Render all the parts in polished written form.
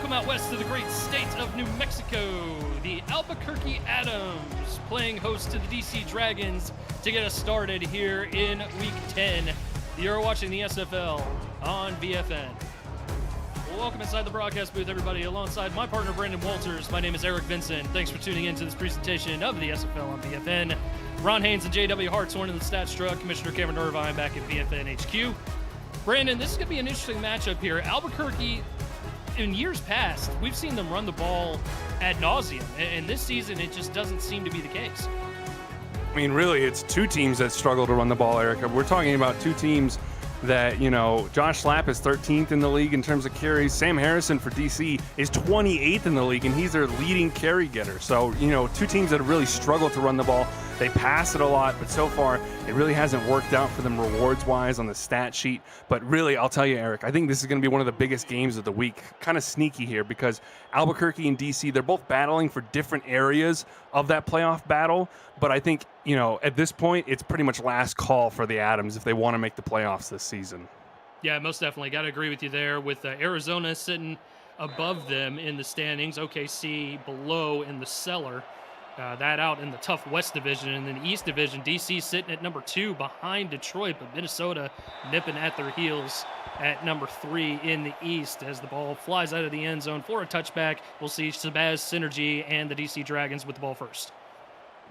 Welcome out west to the great state of New Mexico. The Albuquerque Adams playing host to the DC Dragons to get us started here in Week 10. You're watching the SFL on VFN. Well, welcome inside the broadcast booth, everybody, alongside my partner, Brandon Walters. My name is Eric Vincent. Thanks for tuning in to this presentation of the SFL on VFN. Ron Haynes and JW Hartshorn in the stats truck. Commissioner Cameron Irvine back at VFN HQ. Brandon, this is going to be an interesting matchup here. Albuquerque, in years past, we've seen them run the ball ad nauseum, and this season it just doesn't seem to be the case. I mean, really, it's two teams that struggle to run the ball, Eric. We're talking about two teams that, Josh Slapp is 13th in the league in terms of carries. Sam Harrison for DC is 28th in the league, and he's their leading carry getter. So, two teams that have really struggled to run the ball. They pass it a lot, but so far it really hasn't worked out for them rewards-wise on the stat sheet. But really, I'll tell you, Eric, I think this is going to be one of the biggest games of the week. Kind of sneaky here because Albuquerque and DC, they're both battling for different areas of that playoff battle. But I think, at this point, it's pretty much last call for the Adams if they want to make the playoffs this season. Yeah, most definitely. Got to agree with you there with Arizona sitting above them in the standings, OKC below in the cellar. That out in the tough West Division. And then the East Division, DC sitting at number 2 behind Detroit, but Minnesota nipping at their heels at number 3 in the East as the ball flies out of the end zone for a touchback. We'll see Shabazz Synergy and the DC Dragons with the ball first.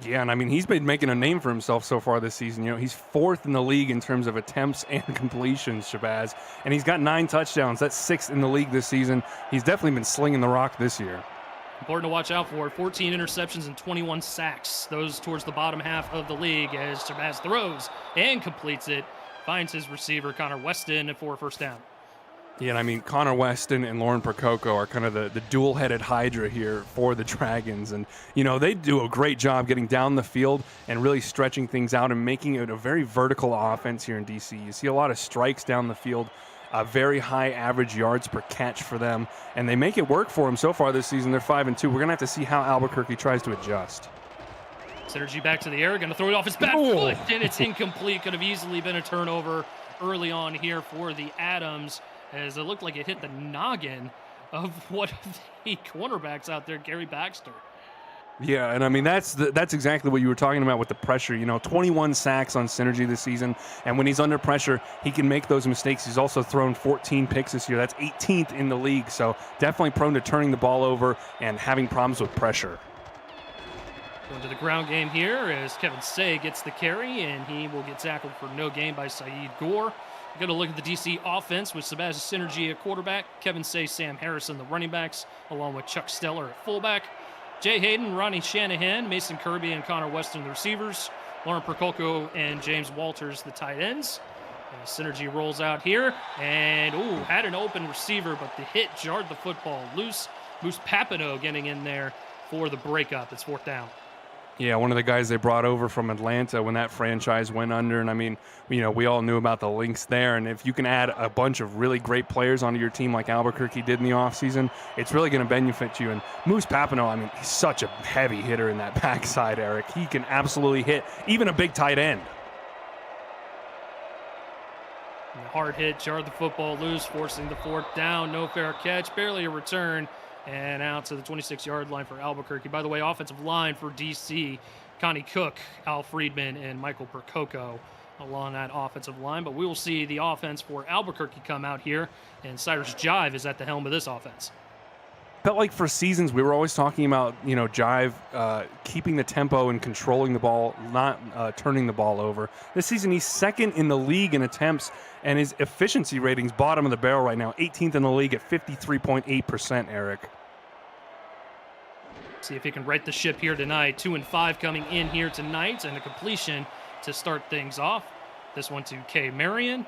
Yeah, and I mean, he's been making a name for himself so far this season. He's 4th in the league in terms of attempts and completions, Shabazz, and he's got 9 touchdowns. That's 6th in the league this season. He's definitely been slinging the rock this year. Important to watch out for. 14 interceptions and 21 sacks. Those towards the bottom half of the league as Shabazz throws and completes it. Finds his receiver, Connor Weston, for a first down. Yeah, and I mean, Connor Weston and Lauren Percoco are kind of the dual-headed hydra here for the Dragons. And, they do a great job getting down the field and really stretching things out and making it a very vertical offense here in DC. You see a lot of strikes down the field. Very high average yards per catch for them, and they make it work for them so far this season. They're 5-2. We're going to have to see how Albuquerque tries to adjust. Synergy back to the air, going to throw it off his back foot, and it's incomplete. Could have easily been a turnover early on here for the Adams, as it looked like it hit the noggin of one of the cornerbacks out there, Gary Baxter. Yeah, and I mean, that's exactly what you were talking about with the pressure. 21 sacks on Synergy this season, and when he's under pressure, he can make those mistakes. He's also thrown 14 picks this year. That's 18th in the league, so definitely prone to turning the ball over and having problems with pressure. Going to the ground game here as Kevin Say gets the carry, and he will get tackled for no gain by Saeed Gore. We're going to look at the DC offense with Shabazz Synergy at quarterback, Kevin Say, Sam Harrison, the running backs, along with Chuck Steller at fullback. Jay Hayden, Ronnie Shanahan, Mason Kirby, and Connor Weston, the receivers. Lauren Percoco and James Walters, the tight ends. Synergy rolls out here, and had an open receiver, but the hit jarred the football loose. Moose Papineau getting in there for the breakup. It's 4th down. Yeah, one of the guys they brought over from Atlanta when that franchise went under. And I mean, we all knew about the links there. And if you can add a bunch of really great players onto your team like Albuquerque did in the offseason, it's really going to benefit you. And Moose Papineau, I mean, he's such a heavy hitter in that backside, Eric. He can absolutely hit even a big tight end. And the hard hit jarred the football loose, forcing the 4th down. No fair catch, barely a return. And out to the 26-yard line for Albuquerque. By the way, offensive line for DC, Connie Cook, Al Friedman, and Michael Percoco along that offensive line. But we will see the offense for Albuquerque come out here, and Cyrus Jive is at the helm of this offense. Felt like for seasons we were always talking about, Jive keeping the tempo and controlling the ball, not turning the ball over. This season he's 2nd in the league in attempts, and his efficiency rating's bottom of the barrel right now, 18th in the league at 53.8%, Eric. See if he can right the ship here tonight. 2-5 coming in here tonight, and a completion to start things off. This one to Kay Marion.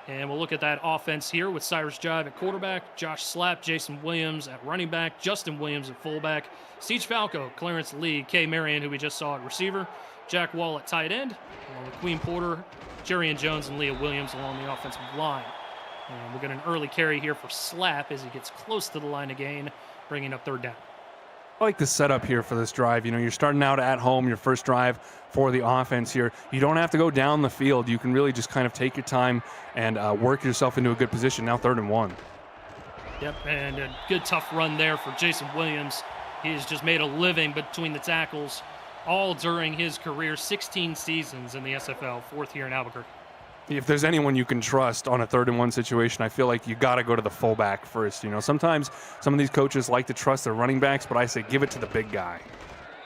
And we'll look at that offense here with Cyrus Jive at quarterback, Josh Slapp, Jason Williams at running back, Justin Williams at fullback, Siege Falco, Clarence Lee, Kay Marion, who we just saw at receiver, Jack Wall at tight end, along with Queen Porter, Jerian Jones, and Leah Williams along the offensive line. And we'll get an early carry here for Slapp as he gets close to the line of gain, bringing up 3rd down. I like the setup here for this drive. You're starting out at home, your first drive for the offense here. You don't have to go down the field. You can really just kind of take your time and work yourself into a good position. Now 3rd and 1. Yep, and a good tough run there for Jason Williams. He's just made a living between the tackles all during his career, 16 seasons in the SFL, fourth here in Albuquerque. If there's anyone you can trust on a 3rd-and-1 situation, I feel like you got to go to the fullback first. You know, sometimes some of these coaches like to trust their running backs, but I say give it to the big guy.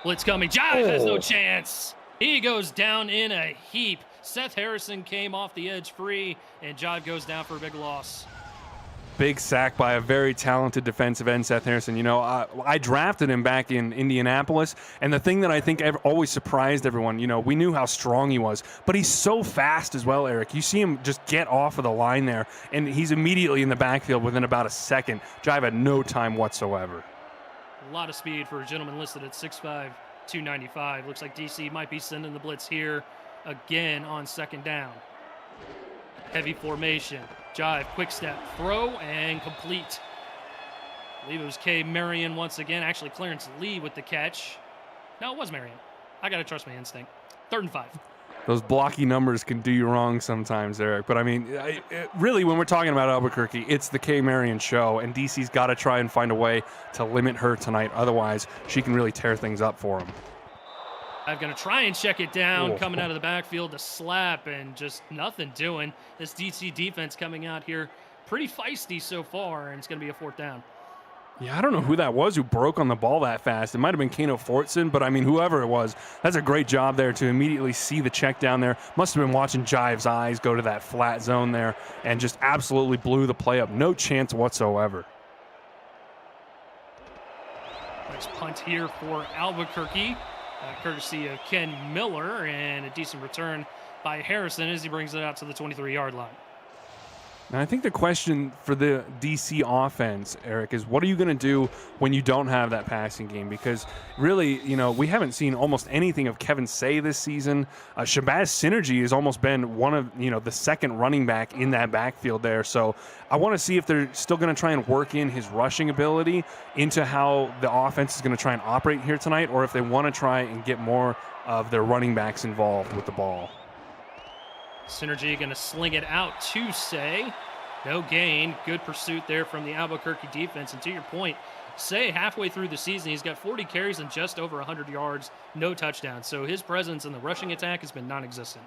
Blitz coming. Jive has no chance. He goes down in a heap. Seth Harrison came off the edge free, and Jive goes down for a big loss. Big sack by a very talented defensive end, Seth Harrison. You know, I drafted him back in Indianapolis, and the thing that I think always surprised everyone, you know, we knew how strong he was, but he's so fast as well, Eric. You see him just get off of the line there, and he's immediately in the backfield within about a second. Jive had no time whatsoever. A lot of speed for a gentleman listed at 6'5", 295. Looks like DC might be sending the blitz here again on 2nd down. Heavy formation. Jive, quick step, throw, and complete. I believe it was K. Marion once again. Actually, Clarence Lee with the catch. No, it was Marion. I got to trust my instinct. 3rd and 5. Those blocky numbers can do you wrong sometimes, Eric. But, I mean, really, when we're talking about Albuquerque, it's the K. Marion show, and DC's got to try and find a way to limit her tonight. Otherwise, she can really tear things up for him. I'm going to try and check it down, coming out of the backfield to slap, and just nothing doing. This DC defense coming out here pretty feisty so far, and it's going to be a 4th down. Yeah, I don't know who that was who broke on the ball that fast. It might have been Kano Fortson, but I mean, whoever it was, that's a great job there to immediately see the check down there. Must have been watching Jive's eyes go to that flat zone there and just absolutely blew the play up. No chance whatsoever. Nice punt here for Albuquerque. Courtesy of Ken Miller, and a decent return by Harrison as he brings it out to the 23-yard line. Now, I think the question for the DC offense, Eric, is what are you going to do when you don't have that passing game? Because really, you know, we haven't seen almost anything of Kevin Say this season. Shabazz Synergy has almost been one of, you know, the 2nd running back in that backfield there. So I want to see if they're still going to try and work in his rushing ability into how the offense is going to try and operate here tonight, or if they want to try and get more of their running backs involved with the ball. Synergy going to sling it out to Say. No gain. Good pursuit there from the Albuquerque defense. And to your point, Say halfway through the season, he's got 40 carries and just over 100 yards, no touchdowns. So his presence in the rushing attack has been non-existent.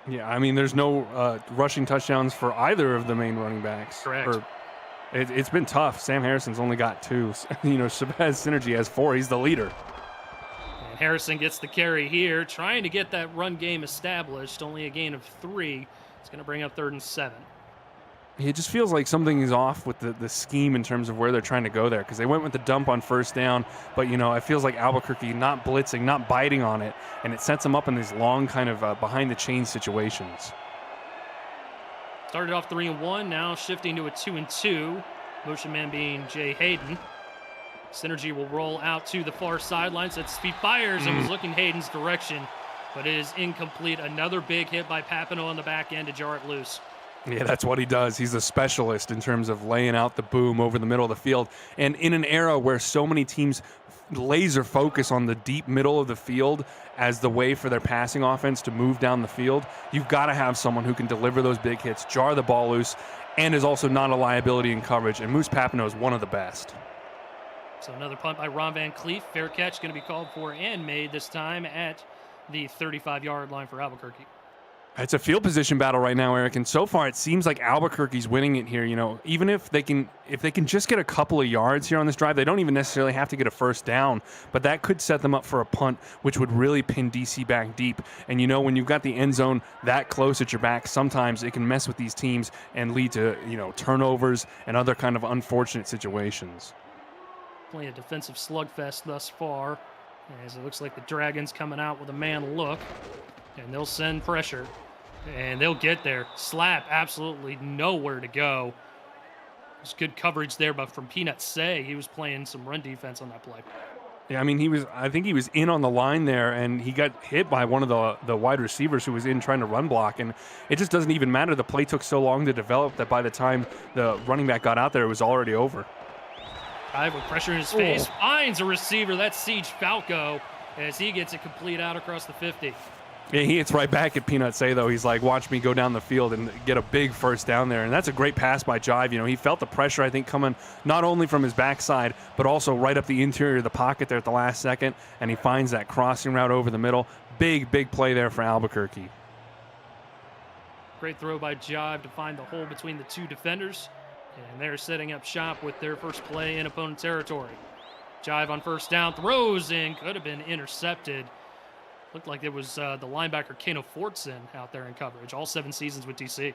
Yeah, I mean, there's no rushing touchdowns for either of the main running backs. Correct. It's been tough. Sam Harrison's only got 2. You know, Shabazz Synergy has 4. He's the leader. Harrison gets the carry here, trying to get that run game established. Only a gain of 3. It's going to bring up 3rd and 7. It just feels like something is off with the scheme in terms of where they're trying to go there, because they went with the dump on 1st down, but, you know, it feels like Albuquerque not blitzing, not biting on it, and it sets them up in these long kind of behind-the-chains situations. Started off 3-1, now shifting to a 2-2. Motion man being Jay Hayden. Synergy will roll out to the far sideline. Set speed fires and was looking Hayden's direction, but it is incomplete. Another big hit by Papineau on the back end to jar it loose. Yeah, that's what he does. He's a specialist in terms of laying out the boom over the middle of the field. And in an era where so many teams laser focus on the deep middle of the field as the way for their passing offense to move down the field, you've got to have someone who can deliver those big hits, jar the ball loose, and is also not a liability in coverage. And Moose Papineau is one of the best. So another punt by Ron Van Cleef. Fair catch going to be called for and made this time at the 35-yard line for Albuquerque. It's a field position battle right now, Eric, and so far it seems like Albuquerque's winning it here. You know, even if they can just get a couple of yards here on this drive, they don't even necessarily have to get a 1st down, but that could set them up for a punt, which would really pin DC back deep. And you know, when you've got the end zone that close at your back, sometimes it can mess with these teams and lead to, you know, turnovers and other kind of unfortunate situations. Playing a defensive slugfest thus far, as it looks like the Dragons coming out with a man look, and they'll send pressure. And they'll get there. Slap, absolutely nowhere to go. There's good coverage there, but from Peanut Say, he was playing some run defense on that play. Yeah, I mean, I think he was in on the line there, and he got hit by one of the wide receivers who was in trying to run block, and it just doesn't even matter. The play took so long to develop that by the time the running back got out there, it was already over. Drive with pressure in his face, finds a receiver. That's Siege Falco as he gets it complete out across the 50. Yeah, he hits right back at Peanut Say, though. He's like, watch me go down the field and get a big first down there. And that's a great pass by Jive. You know, he felt the pressure, I think, coming not only from his backside, but also right up the interior of the pocket there at the last second. And he finds that crossing route over the middle. Big, big play there for Albuquerque. Great throw by Jive to find the hole between the two defenders. And they're setting up shop with their first play in opponent territory. Jive on first down, throws in, could have been intercepted. Looked like it was the linebacker Kano Fortson out there in coverage, all 7 seasons with DC.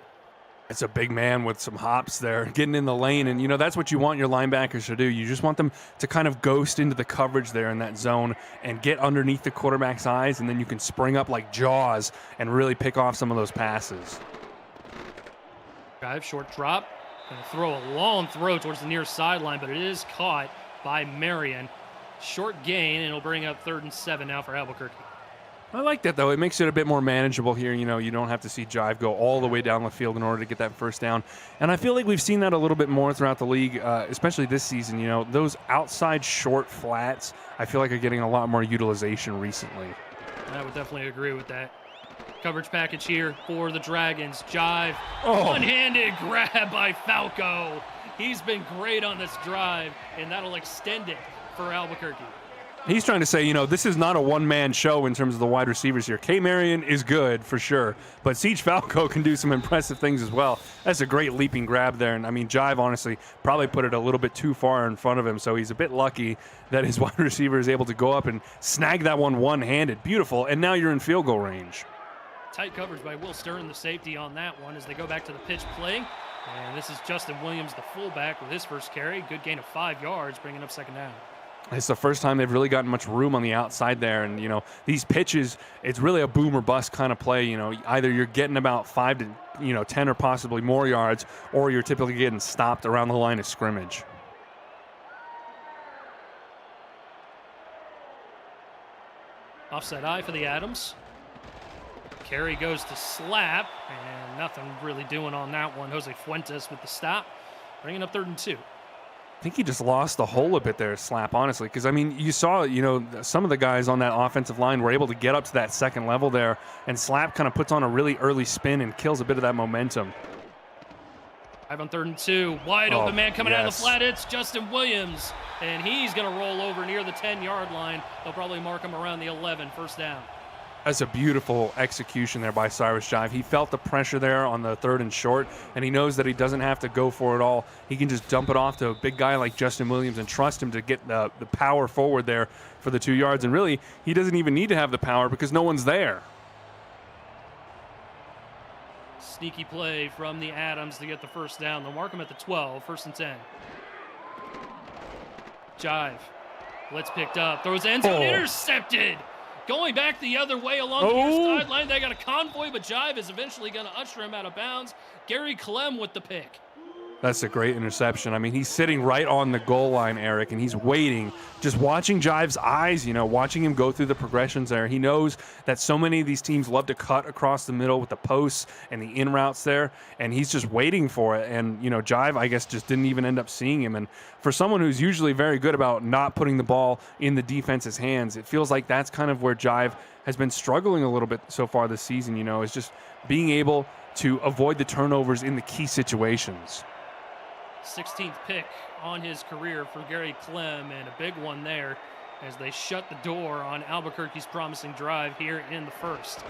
It's a big man with some hops there, getting in the lane. And, you know, that's what you want your linebackers to do. You just want them to kind of ghost into the coverage there in that zone and get underneath the quarterback's eyes, and then you can spring up like Jaws and really pick off some of those passes. Drive, short drop. Going to throw a long throw towards the near sideline, but it is caught by Marion. Short gain, and it'll bring up 3rd and 7 now for Albuquerque. I like that, though. It makes it a bit more manageable here. You know, you don't have to see Jive go all the way down the field in order to get that first down. And I feel like we've seen that a little bit more throughout the league, especially this season. You know, those outside short flats, I feel like are getting a lot more utilization recently. I would definitely agree with that. Coverage package here for the Dragons. Jive, one-handed grab by Falco. He's been great on this drive, and that'll extend it for Albuquerque. He's trying to say, you know, this is not a one-man show in terms of the wide receivers here. K. Marion is good for sure, but Siege Falco can do some impressive things as well. That's a great leaping grab there. And I mean, Jive honestly probably put it a little bit too far in front of him, so he's a bit lucky that his wide receiver is able to go up and snag that one one-handed. Beautiful. And now you're in field goal range. Tight coverage by Will Stern, the safety on that one as they go back to the pitch play. And this is Justin Williams, the fullback, with his first carry. Good gain of 5 yards, bringing up 2nd down. It's the first time they've really gotten much room on the outside there. And, you know, these pitches, it's really a boom or bust kind of play. You know, either you're getting about 5 to 10 or possibly more yards, or you're typically getting stopped around the line of scrimmage. Offside eye for the Adams. Carry goes to slap, and nothing really doing on that one. Jose Fuentes with the stop, bringing up 3rd and 2. I think he just lost the hole a bit there, Slap, honestly, because, I mean, you saw, you know, some of the guys on that offensive line were able to get up to that 2nd level there, and Slap kind of puts on a really early spin and kills a bit of that momentum. 5 on 3rd and 2. Wide open man coming out of the flat. It's Justin Williams, and he's going to roll over near the 10-yard line. They'll probably mark him around the 11, 1st down. That's a beautiful execution there by Cyrus Jive. He felt the pressure there on the 3rd and short, and he knows that he doesn't have to go for it all. He can just dump it off to a big guy like Justin Williams and trust him to get the power forward there for the 2 yards. And really, he doesn't even need to have the power because no one's there. Sneaky play from the Adams to get the 1st down. They'll mark him at the 12, 1st and 10. Jive. Blitz picked up. Throws end zone, intercepted. Going back the other way along the near sideline. They got a convoy, but Jive is eventually going to usher him out of bounds. Gary Clem with the pick. That's a great interception. I mean, he's sitting right on the goal line, Eric, and he's waiting, just watching Jive's eyes, you know, watching him go through the progressions there. He knows that so many of these teams love to cut across the middle with the posts and the in routes there, and he's just waiting for it. And, you know, Jive, I guess, just didn't even end up seeing him. And for someone who's usually very good about not putting the ball in the defense's hands, it feels like that's kind of where Jive has been struggling a little bit so far this season, you know, is just being able to avoid the turnovers in the key situations. 16th pick on his career for Gary Clem, and a big one there as they shut the door on Albuquerque's promising drive here in the 1st.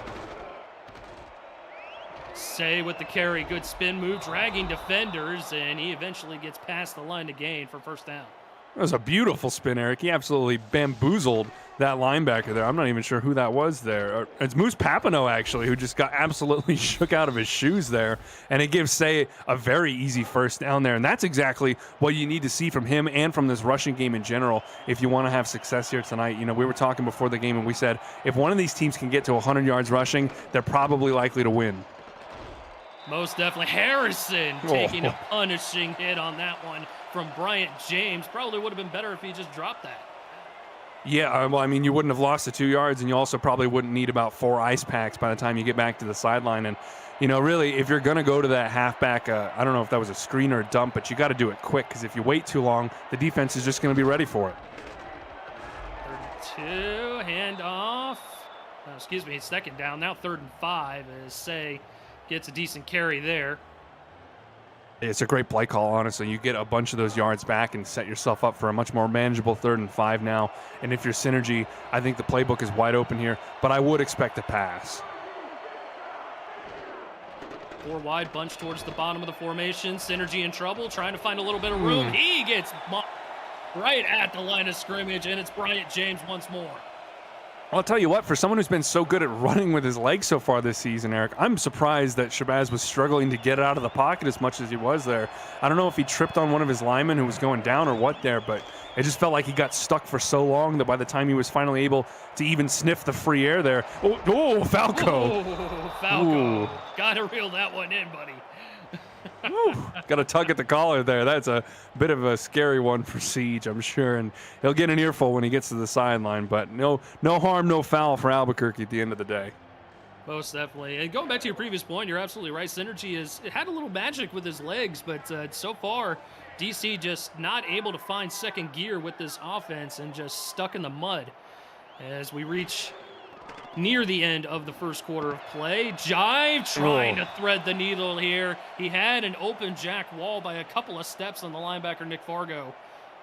Say with the carry, good spin move, dragging defenders, and he eventually gets past the line to gain for 1st down. That was a beautiful spin, Eric. He absolutely bamboozled that linebacker there. I'm not even sure who that was there. It's Moose Papineau, actually, who just got absolutely shook out of his shoes there. And it gives Say a very easy 1st down there. And that's exactly what you need to see from him and from this rushing game in general if you want to have success here tonight. You know, we were talking before the game, and we said if one of these teams can get to 100 yards rushing, they're probably likely to win. Most definitely. Harrison taking a punishing hit on that one from Bryant James. Probably would have been better if he just dropped that. Yeah, well, I mean, you wouldn't have lost the 2 yards, and you also probably wouldn't need about 4 ice packs by the time you get back to the sideline. And, you know, really, if you're going to go to that halfback, I don't know if that was a screen or a dump, but you got to do it quick, because if you wait too long, the defense is just going to be ready for it. 32, handoff. excuse me, second down. Now 3rd and 5 as Say gets a decent carry there. It's a great play call, honestly. You get a bunch of those yards back and set yourself up for a much more manageable 3rd and 5 now. And if you're Synergy, I think the playbook is wide open here, but I would expect a pass. 4 wide, bunch towards the bottom of the formation. Synergy in trouble, trying to find a little bit of room. He gets right at the line of scrimmage, and it's Bryant James once more. I'll tell you what, for someone who's been so good at running with his legs so far this season, Eric, I'm surprised that Shabazz was struggling to get out of the pocket as much as he was there. I don't know if he tripped on one of his linemen who was going down or what there, but it just felt like he got stuck for so long that by the time he was finally able to even sniff the free air there. Oh, Falco. Oh, Falco. Gotta reel that one in, buddy. Got a tug at the collar there. That's a bit of a scary one for Siege, I'm sure, and he'll get an earful when he gets to the sideline, but no harm, no foul for Albuquerque at the end of the day. Most definitely. And going back to your previous point, you're absolutely right. Synergy it had a little magic with his legs, but so far, DC just not able to find second gear with this offense and just stuck in the mud. As we reach near the end of the first quarter of play, Jive trying to thread the needle here. He had an open Jack Wall by a couple of steps on the linebacker, Nick Fargo,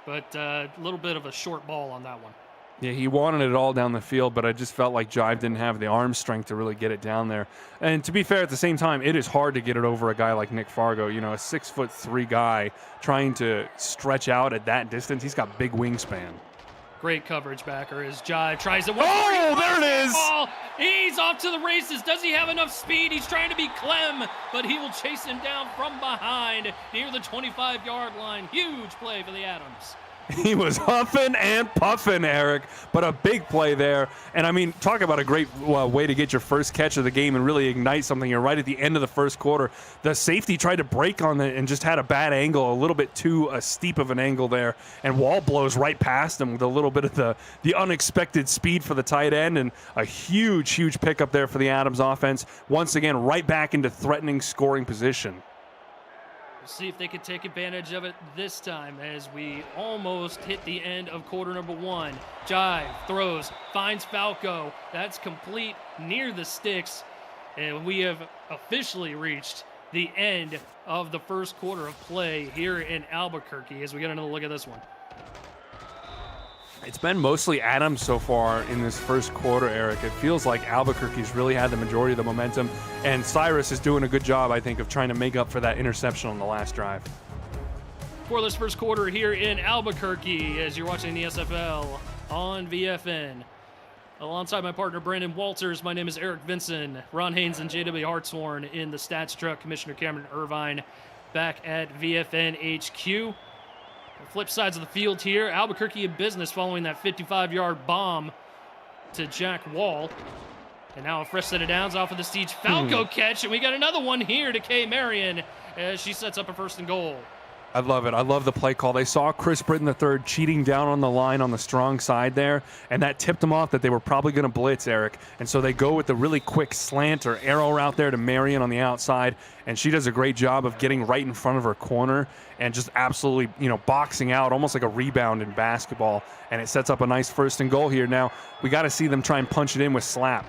but a little bit of a short ball on that one. Yeah, he wanted it all down the field, but I just felt like Jive didn't have the arm strength to really get it down there. And to be fair, at the same time, it is hard to get it over a guy like Nick Fargo. You know, a 6'3" guy trying to stretch out at that distance. He's got big wingspan. Great coverage backer as Jive tries to... Oh, there it is! Ball. He's off to the races. Does he have enough speed? He's trying to be Clem, but he will chase him down from behind near the 25-yard line. Huge play for the Adams. He was huffing and puffing, Eric, but a big play there. And, I mean, talk about a great way to get your first catch of the game and really ignite something. You're right at the end of the first quarter. The safety tried to break on it and just had a bad angle, a little bit too steep of an angle there. And Wall blows right past him with a little bit of the unexpected speed for the tight end, and a huge, huge pickup there for the Adams offense. Once again, right back into threatening scoring position. We'll see if they can take advantage of it this time as we almost hit the end of quarter number 1. Jive throws, finds Falco. That's complete near the sticks. And we have officially reached the end of the first quarter of play here in Albuquerque as we get another look at this one. It's been mostly Adams so far in this first quarter, Eric. It feels like Albuquerque's really had the majority of the momentum, and Cyrus is doing a good job, I think, of trying to make up for that interception on the last drive. For this first quarter here in Albuquerque, as you're watching the SFL on VFN. Alongside my partner, Brandon Walters, my name is Eric Vinson, Ron Haynes and JW Hartshorn in the stats truck, Commissioner Cameron Irvine back at VFN HQ. Flip sides of the field here. Albuquerque in business following that 55-yard bomb to Jack Wall. And now a fresh set of downs off of the Siege Falco catch. And we got another one here to Kay Marion as she sets up a 1st and goal. I love it. I love the play call. They saw Chris Britton III cheating down on the line on the strong side there, and that tipped them off that they were probably going to blitz, Eric. And so they go with the really quick slant or arrow route there to Marion on the outside, and she does a great job of getting right in front of her corner and just absolutely, boxing out, almost like a rebound in basketball. And it sets up a nice 1st and goal here. Now, we got to see them try and punch it in with slap.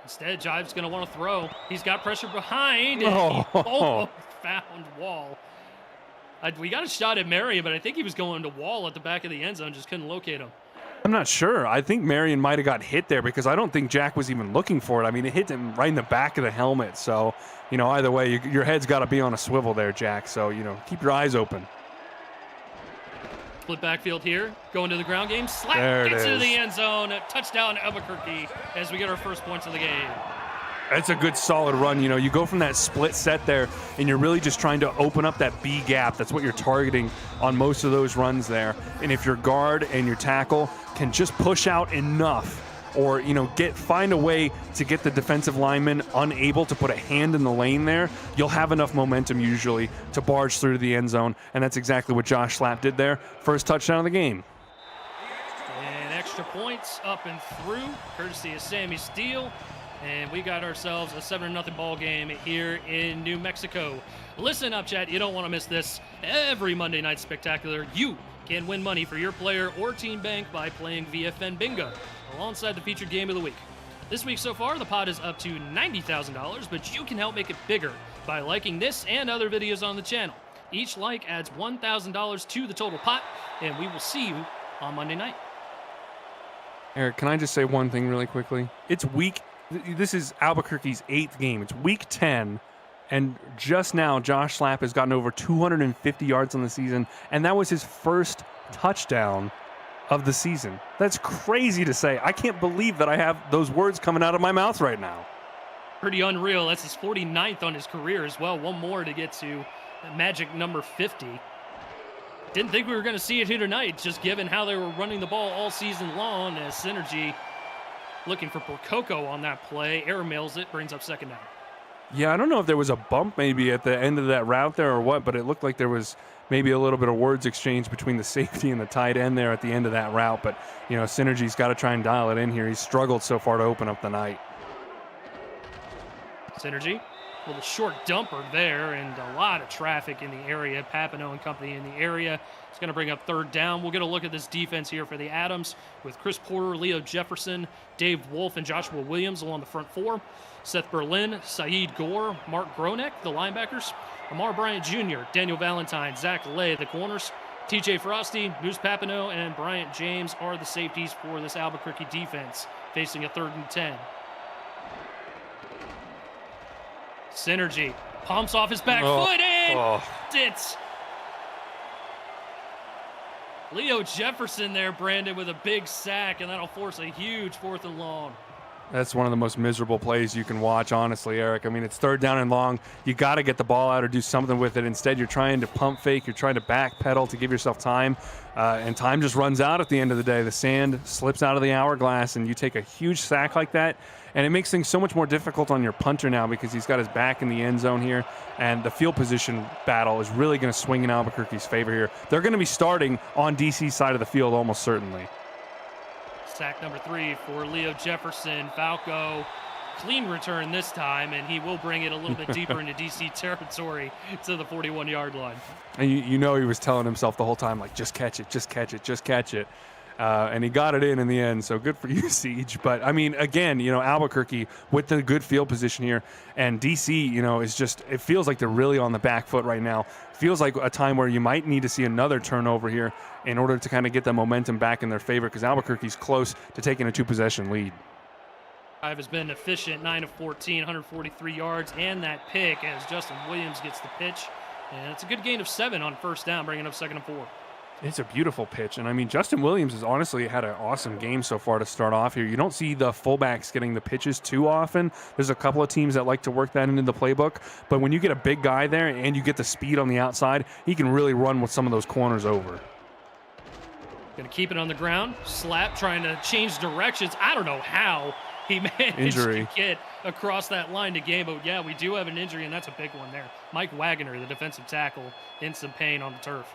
Instead, Jive's going to want to throw. He's got pressure behind, and he almost found Wall. We got a shot at Marion, but I think he was going to Wall at the back of the end zone, just couldn't locate him. I'm not sure. I think Marion might have got hit there because I don't think Jack was even looking for it. I mean, it hit him right in the back of the helmet. So, either way, your head's got to be on a swivel there, Jack. So, keep your eyes open. Split backfield here, going to the ground game. Slap gets into the end zone. Touchdown Albuquerque as we get our first points of the game. It's a good solid run. You go from that split set there, and you're really just trying to open up that B gap. That's what you're targeting on most of those runs there. And if your guard and your tackle can just push out enough, or find a way to get the defensive lineman unable to put a hand in the lane there, you'll have enough momentum usually to barge through to the end zone. And that's exactly what Josh Slapp did there. First touchdown of the game. And extra points up and through, courtesy of Sammy Steele. And we got ourselves a 7-0 ball game here in New Mexico. Listen up, chat. You don't want to miss this. Every Monday Night Spectacular, you can win money for your player or team bank by playing VFN Bingo alongside the featured game of the week. This week so far, the pot is up to $90,000, but you can help make it bigger by liking this and other videos on the channel. Each like adds $1,000 to the total pot, and we will see you on Monday night. Eric, can I just say one thing really quickly? This is Albuquerque's 8th game. It's week 10, and just now Josh Slapp has gotten over 250 yards on the season, and that was his first touchdown of the season. That's crazy to say. I can't believe that I have those words coming out of my mouth right now. Pretty unreal. That's his 49th on his career as well. One more to get to magic number 50. Didn't think we were going to see it here tonight, just given how they were running the ball all season long. As Synergy looking for Porcoco on that play. Air mails it, brings up second down. Yeah, I don't know if there was a bump maybe at the end of that route there or what, but it looked like there was maybe a little bit of words exchanged between the safety and the tight end there at the end of that route. But, you know, Synergy's got to try and dial it in here. He's struggled so far to open up the night. Synergy, a little short dumper there, and a lot of traffic in the area. Papineau and company in the area. It's going to bring up third down. We'll get a look at this defense here for the Adams with Chris Porter, Leo Jefferson, Dave Wolf, and Joshua Williams along the front four. Seth Berlin, Saeed Gore, Mark Gronek, the linebackers. Amar Bryant Jr., Daniel Valentine, Zach Lay, the corners. TJ Frosty, Moose Papineau, and Bryant James are the safeties for this Albuquerque defense, facing a 3rd and 10. Synergy pumps off his back foot and it's Leo Jefferson there, Brandon, with a big sack, and that'll force a huge 4th and long. That's one of the most miserable plays you can watch, honestly, Eric. I mean, it's 3rd down and long. You got to get the ball out or do something with it. Instead, you're trying to pump fake. You're trying to backpedal to give yourself time, and time just runs out at the end of the day. The sand slips out of the hourglass, and you take a huge sack like that, and it makes things so much more difficult on your punter now because he's got his back in the end zone here, and the field position battle is really going to swing in Albuquerque's favor here. They're going to be starting on DC's side of the field almost certainly. Sack number 3 for Leo Jefferson. Falco, clean return this time, and he will bring it a little bit deeper into DC territory to the 41-yard line. And you know he was telling himself the whole time, like, just catch it, just catch it, just catch it. And he got it in the end, so good for you, Siege. But, I mean, again, you know, Albuquerque with the good field position here, and DC, you know, is just, it feels like they're really on the back foot right now. Feels like a time where you might need to see another turnover here in order to kind of get the momentum back in their favor, because Albuquerque's close to taking a 2-possession lead. Drive has been efficient, 9 of 14, 143 yards, and that pick as Justin Williams gets the pitch. And it's a good gain of 7 on 1st down, bringing up 2nd and 4. It's a beautiful pitch. And, I mean, Justin Williams has honestly had an awesome game so far to start off here. You don't see the fullbacks getting the pitches too often. There's a couple of teams that like to work that into the playbook. But when you get a big guy there and you get the speed on the outside, he can really run with some of those corners over. Going to keep it on the ground. Slapp trying to change directions. I don't know how he managed to get across that line to gain. But, yeah, we do have an injury, and that's a big one there. Mike Wagner, the defensive tackle, in some pain on the turf.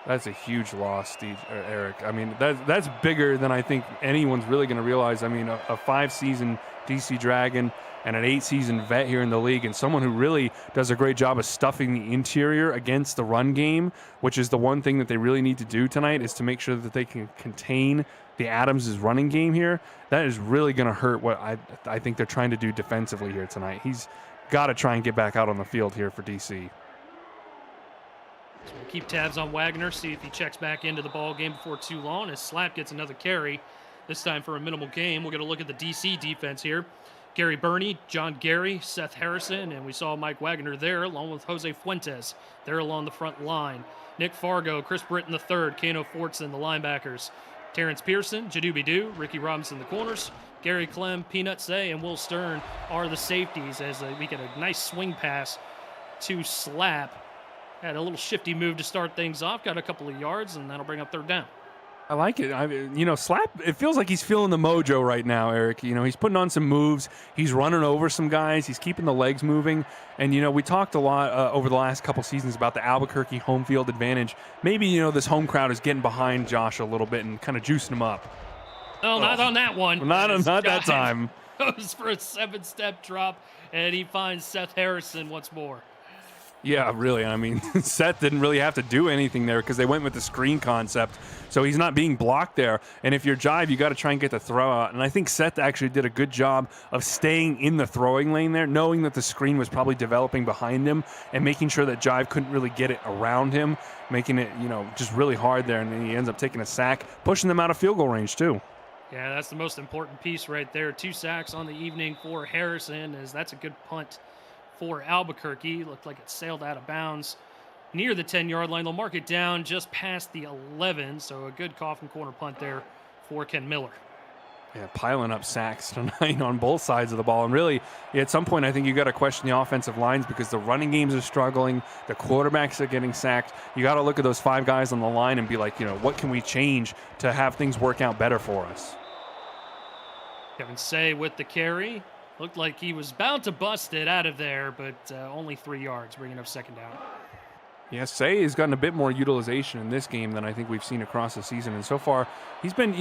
That's a huge loss, Steve, Eric. I mean, that's bigger than I think anyone's really going to realize. I mean, a 5-season DC Dragon and an 8-season vet here in the league, and someone who really does a great job of stuffing the interior against the run game, which is the one thing that they really need to do tonight, is to make sure that they can contain the Adams' running game here. That is really going to hurt what I think they're trying to do defensively here tonight. He's got to try and get back out on the field here for DC. So we'll keep tabs on Wagner, see if he checks back into the ball game before too long as Slapp gets another carry, this time for a minimal gain. We're going to look at the DC defense here. Gary Burney, John Gary, Seth Harrison, and we saw Mike Wagner there along with Jose Fuentes. They're along the front line. Nick Fargo, Chris Britton III, Kano Fortson, the linebackers. Terrence Pearson, Jadoobie Doo, Ricky Robinson, the corners. Gary Clem, Peanut Say, and Will Stern are the safeties as we get a nice swing pass to Slapp. Had a little shifty move to start things off, got a couple of yards, and that'll bring up 3rd down. I like it. You know, Slapp, it feels like he's feeling the mojo right now, Eric. You know, he's putting on some moves. He's running over some guys. He's keeping the legs moving. And, you know, we talked a lot over the last couple seasons about the Albuquerque home field advantage. Maybe, you know, this home crowd is getting behind Josh a little bit and kind of juicing him up. No, not on that one. Not that time. Goes for a 7-step drop, and he finds Seth Harrison once more. Yeah, really. I mean, Seth didn't really have to do anything there because they went with the screen concept. So he's not being blocked there. And if you're Jive, you got to try and get the throw out. And I think Seth actually did a good job of staying in the throwing lane there, knowing that the screen was probably developing behind him and making sure that Jive couldn't really get it around him, making it, just really hard there. And then he ends up taking a sack, pushing them out of field goal range too. Yeah, that's the most important piece right there. 2 sacks on the evening for Harrison, as that's a good punt for Albuquerque. Looked like it sailed out of bounds near the 10-yard line. They'll mark it down just past the 11, so a good coffin corner punt there for Ken Miller. Yeah, piling up sacks tonight on both sides of the ball. And really, at some point, I think you got to question the offensive lines because the running games are struggling. The quarterbacks are getting sacked. You got to look at those 5 guys on the line and be like, what can we change to have things work out better for us? Kevin Say with the carry. Looked like he was bound to bust it out of there, but only 3 yards, bringing up second down. Yeah, Say has gotten a bit more utilization in this game than I think we've seen across the season. And so far, he's been,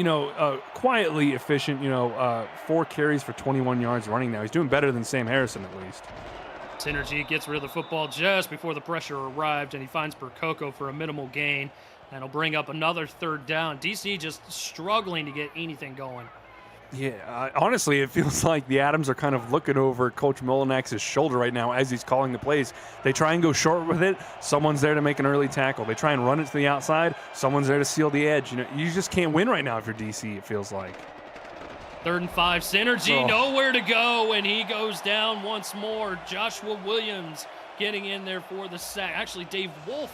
quietly efficient, 4 carries for 21 yards running now. He's doing better than Sam Harrison, at least. Synergy gets rid of the football just before the pressure arrived, and he finds Percoco for a minimal gain. And he'll bring up another 3rd down. DC just struggling to get anything going. Yeah, honestly, it feels like the Adams are kind of looking over Coach Molinak's shoulder right now as he's calling the plays. They try and go short with it. Someone's there to make an early tackle. They try and run it to the outside. Someone's there to seal the edge. You just can't win right now if you're DC, it feels like. 3rd and 5, Synergy, nowhere to go, and he goes down once more. Joshua Williams getting in there for the sack. Actually, Dave Wolf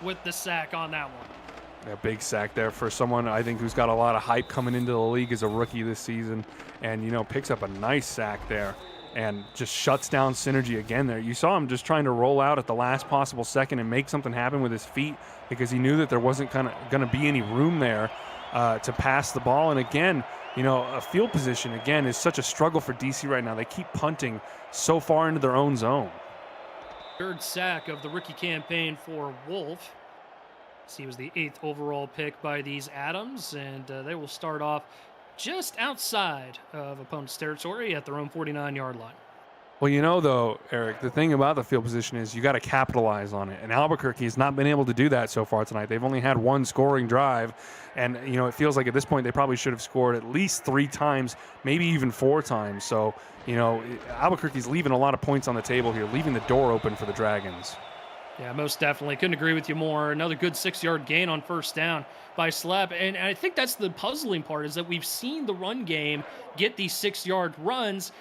with the sack on that one. A big sack there for someone I think who's got a lot of hype coming into the league as a rookie this season, and picks up a nice sack there and just shuts down Synergy again there. You saw him just trying to roll out at the last possible second and make something happen with his feet because he knew that there wasn't going to be any room there to pass the ball. And again, a field position again is such a struggle for DC right now. They keep punting so far into their own zone. 3rd sack of the rookie campaign for Wolf. He was the 8th overall pick by these Adams, and they will start off just outside of opponent's territory at their own 49-yard line. Well, though, Eric, the thing about the field position is you got to capitalize on it, and Albuquerque has not been able to do that so far tonight. They've only had 1 scoring drive, and, it feels like at this point they probably should have scored at least 3 times, maybe even 4 times. So, Albuquerque's leaving a lot of points on the table here, leaving the door open for the Dragons. Yeah, most definitely. Couldn't agree with you more. Another good 6-yard gain on 1st down by Slap. And I think that's the puzzling part is that we've seen the run game get these 6-yard runs.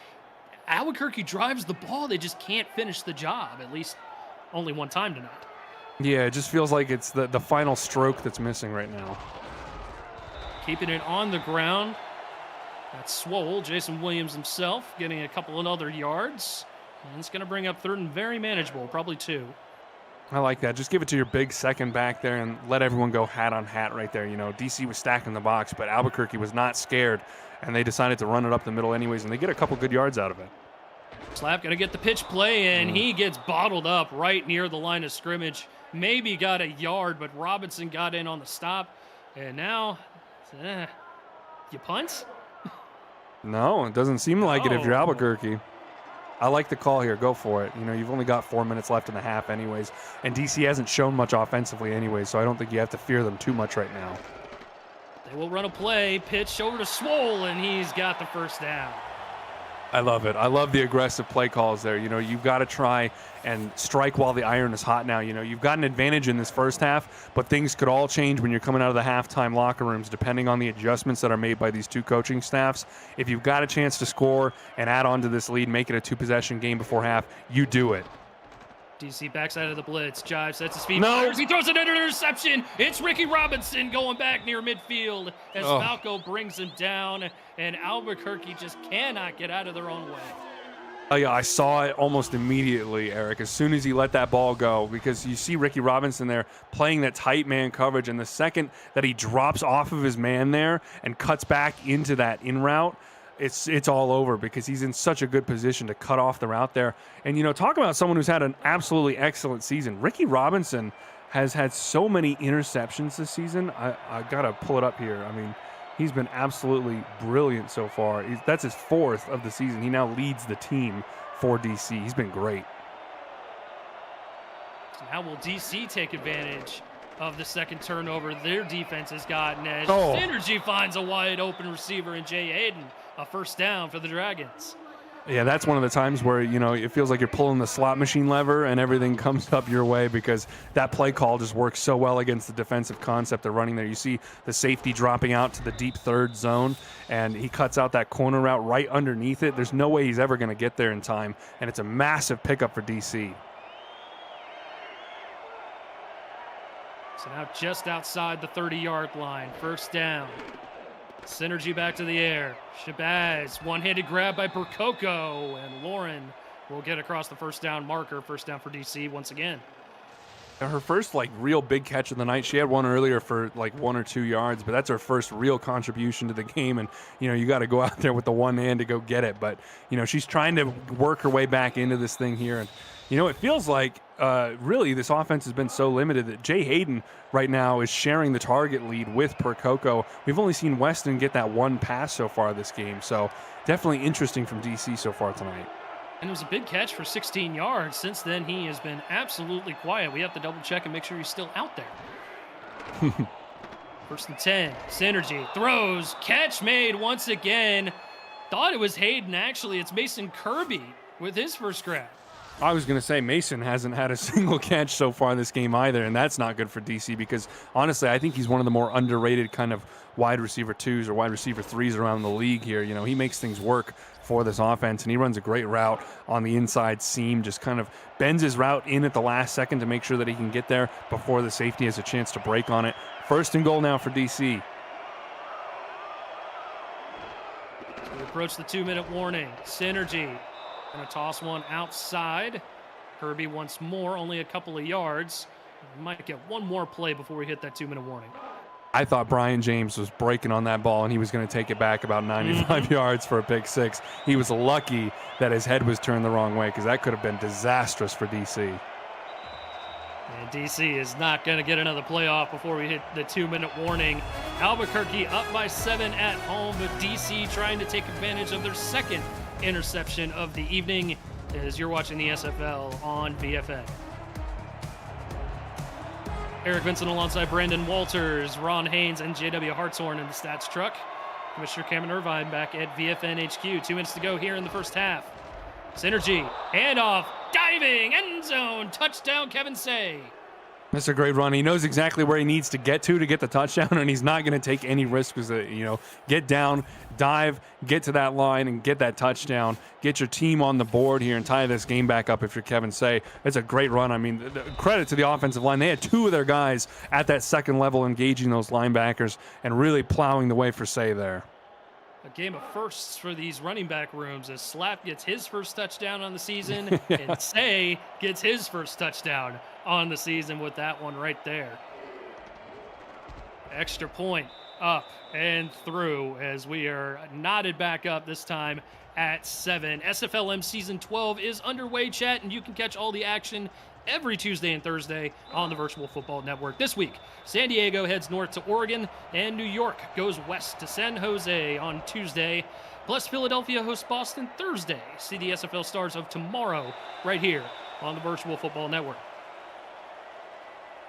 Albuquerque drives the ball. They just can't finish the job, at least only 1 time tonight. Yeah, it just feels like it's the final stroke that's missing right now. Keeping it on the ground. That's Swole, Jason Williams himself, getting a couple of other yards. And it's going to bring up 3rd and very manageable, probably 2. I like that. Just give it to your big second back there and let everyone go hat on hat right there. DC was stacking the box, but Albuquerque was not scared, and they decided to run it up the middle anyways, and they get a couple good yards out of it. Slap going to get the pitch play, and he gets bottled up right near the line of scrimmage. Maybe got a yard, but Robinson got in on the stop. And now, you punt? No, it doesn't seem like it if you're Albuquerque. I like the call here. Go for it. You've only got 4 minutes left in the half anyways, and DC hasn't shown much offensively anyways, so I don't think you have to fear them too much right now. They will run a play, pitch over to Swole, and he's got the 1st down. I love it. I love the aggressive play calls there. You've got to try and strike while the iron is hot now. You've got an advantage in this first half, but things could all change when you're coming out of the halftime locker rooms, depending on the adjustments that are made by these 2 coaching staffs. If you've got a chance to score and add on to this lead, make it a 2-possession game before half, you do it. DC backs out of the blitz. Jive sets his feet. No. Fires. He throws an interception. It's Ricky Robinson going back near midfield as Falco brings him down, and Albuquerque just cannot get out of their own way. Oh, yeah, I saw it almost immediately, Eric, as soon as he let that ball go, because you see Ricky Robinson there playing that tight man coverage, and the second that he drops off of his man there and cuts back into that in route, it's all over because he's in such a good position to cut off the route there. And, talk about someone who's had an absolutely excellent season. Ricky Robinson has had so many interceptions this season. I got to pull it up here. I mean, he's been absolutely brilliant so far. That's his 4th of the season. He now leads the team for DC. He's been great. So now will DC take advantage of the second turnover their defense has gotten as Synergy finds a wide open receiver in Jay Hayden. A first down for the Dragons. Yeah, that's one of the times where, you know, it feels like you're pulling the slot machine lever and everything comes up your way because that play call just works so well against the defensive concept they're running there. You see the safety dropping out to the deep third zone, and he cuts out that corner route right underneath it. There's no way he's ever going to get there in time, and it's a massive pickup for DC. So now just outside the 30-yard line, first down. Synergy back to the air. Shabazz, one-handed grab by Percoco, and Lauren will get across the first down marker. First down for DC once again. Her first real big catch of the night. She had one earlier for 1 or 2 yards, but that's her first real contribution to the game. And you got to go out there with the one hand to go get it. But she's trying to work her way back into this thing here. And it feels like really this offense has been so limited that Jay Hayden right now is sharing the target lead with Percoco. We've only seen Weston get that one pass so far this game. So definitely interesting from DC so far tonight. And it was a big catch for 16 yards. Since then, he has been absolutely quiet. We have to double check and make sure he's still out there. First and 10. Synergy throws. Catch made once again. Thought it was Hayden. Actually, it's Mason Kirby with his first grab. I was going to say Mason hasn't had a single catch so far in this game either, and that's not good for DC because, honestly, I think he's one of the more underrated kind of wide receiver 2s or wide receiver 3s around the league here. He makes things work for this offense, and he runs a great route on the inside seam, just kind of bends his route in at the last second to make sure that he can get there before the safety has a chance to break on it. First and goal now for DC. So we approach the 2-minute warning. Synergy going to toss one outside. Kirby once more, only a couple of yards. We might get one more play before we hit that 2-minute warning. I thought Brian James was breaking on that ball and he was going to take it back about 95 yards for a pick six. He was lucky that his head was turned the wrong way because that could have been disastrous for DC. And DC is not going to get another playoff before we hit the 2-minute warning. Albuquerque up by 7 at home, but DC trying to take advantage of their second interception of the evening as you're watching the SFL on VFN. Eric Vincent alongside Brandon Walters, Ron Haynes, and JW Hartshorn in the stats truck. Commissioner Cameron Irvine back at VFN HQ. 2 minutes to go here in the first half. Synergy, handoff, diving, end zone, touchdown, Kevin Say. That's a great run. He knows exactly where he needs to get the touchdown, and he's not going to take any risks because, get down, dive, get to that line, and get that touchdown. Get your team on the board here and tie this game back up if you're Kevin Say. It's a great run. I mean, credit to the offensive line. They had 2 of their guys at that second level engaging those linebackers and really plowing the way for Say there. A game of firsts for these running back rooms as Slap gets his first touchdown on the season and Say gets his first touchdown on the season with that one right there. Extra point up and through as we are knotted back up this time at 7. SFLM Season 12 is underway, chat, and you can catch all the action every Tuesday and Thursday on the Virtual Football Network. This week, San Diego heads north to Oregon, and New York goes west to San Jose on Tuesday. Plus, Philadelphia hosts Boston Thursday. See the SFL Stars of tomorrow right here on the Virtual Football Network.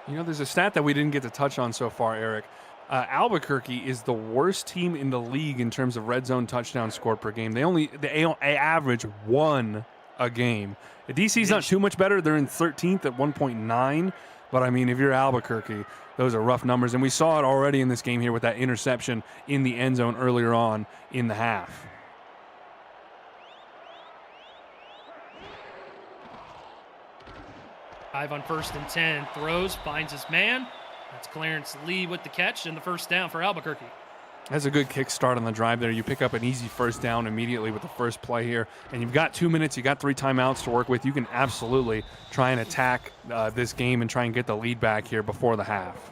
There's a stat that we didn't get to touch on so far, Eric. Albuquerque is the worst team in the league in terms of red zone touchdowns scored per game. They average 1 a game. DC's not too much better. They're in 13th at 1.9. But, I mean, if you're Albuquerque, those are rough numbers. And we saw it already in this game here with that interception in the end zone earlier on in the half. Dive on first and 10. Throws, finds his man. That's Clarence Lee with the catch and the first down for Albuquerque. That's a good kick start on the drive there. You pick up an easy first down immediately with the first play here. And you've got 2 minutes. You got 3 timeouts to work with. You can absolutely try and attack this game and try and get the lead back here before the half.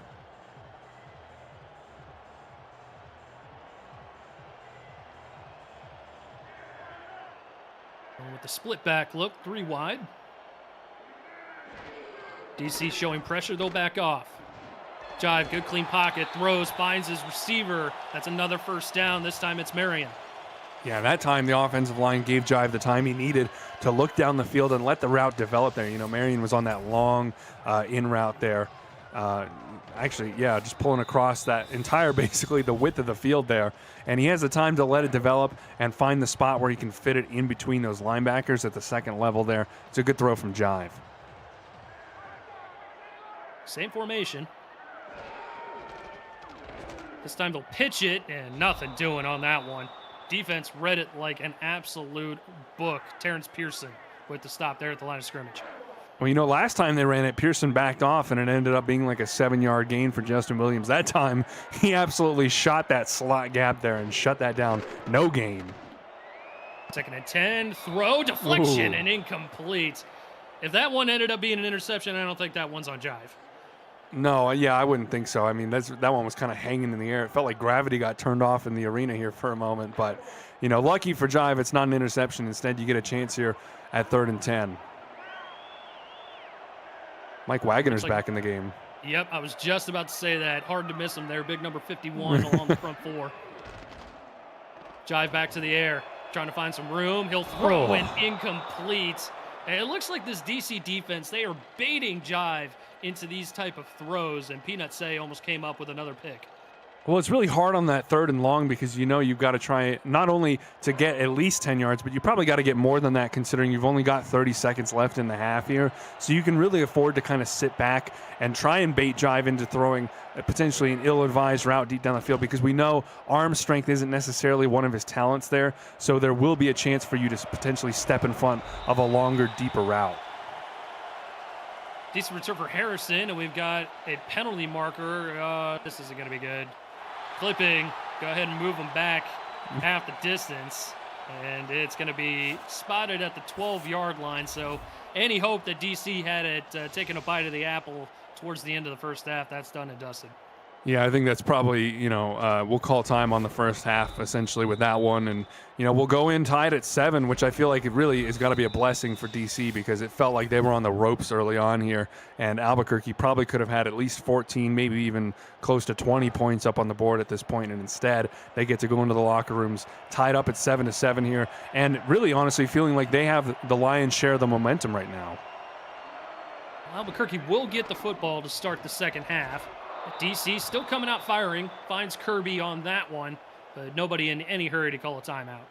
And with the split back look, 3 wide. DC showing pressure. They'll back off. Jive, good clean pocket, throws, finds his receiver. That's another first down. This time it's Marion. Yeah, that time the offensive line gave Jive the time he needed to look down the field and let the route develop there. You know, Marion was on that long in route there. Actually, yeah, just pulling across that entire, basically the width of the field there. And he has the time to let it develop and find the spot where he can fit it in between those linebackers at the second level there. It's a good throw from Jive. Same formation. This time they'll pitch it, and nothing doing on that one. Defense read it like an absolute book. Terrence Pearson with the stop there at the line of scrimmage. Well, you know, last time they ran it, Pearson backed off, and it ended up being like a 7-yard gain for Justin Williams. That time, he absolutely shot that slot gap there and shut that down. No gain. 2nd and 10, throw, deflection, Ooh. and incomplete. If that one ended up being an interception, I don't think that one's on Jive. No, yeah, I wouldn't think so. I mean, that one was kind of hanging in the air. It felt like gravity got turned off in the arena here for a moment. But, you know, lucky for Jive, it's not an interception. Instead, you get a chance here at 3rd and 10. Mike Wagner's back in the game. Yep, I was just about to say that. Hard to miss him there. Big number 51 along the front 4. Jive back to the air, trying to find some room. He'll throw in incomplete. And it looks like this DC defense, they are baiting Jive into these type of throws, and Peanut Say almost came up with another pick. Well, it's really hard on that 3rd and long because you know you've got to try not only to get at least 10 yards, but you probably got to get more than that considering you've only got 30 seconds left in the half here. So you can really afford to kind of sit back and try and bait Jive into throwing potentially an ill-advised route deep down the field because we know arm strength isn't necessarily one of his talents there. So there will be a chance for you to potentially step in front of a longer, deeper route. Decent return for Harrison, and we've got a penalty marker. This isn't going to be good. Clipping, go ahead and move him back half the distance, and it's going to be spotted at the 12-yard line. So any hope that DC had it taken a bite of the apple towards the end of the first half, that's done and dusted. Yeah, I think that's probably, you know, we'll call time on the first half essentially with that one. And, you know, we'll go in tied at 7, which I feel like it really has got to be a blessing for DC because it felt like they were on the ropes early on here. And Albuquerque probably could have had at least 14, maybe even close to 20 points up on the board at this point. And instead, they get to go into the locker rooms tied up at 7-7 here. And really, honestly, feeling like they have the lion's share of the momentum right now. Albuquerque will get the football to start the second half. DC still coming out firing, finds Kirby on that one, but nobody in any hurry to call a timeout.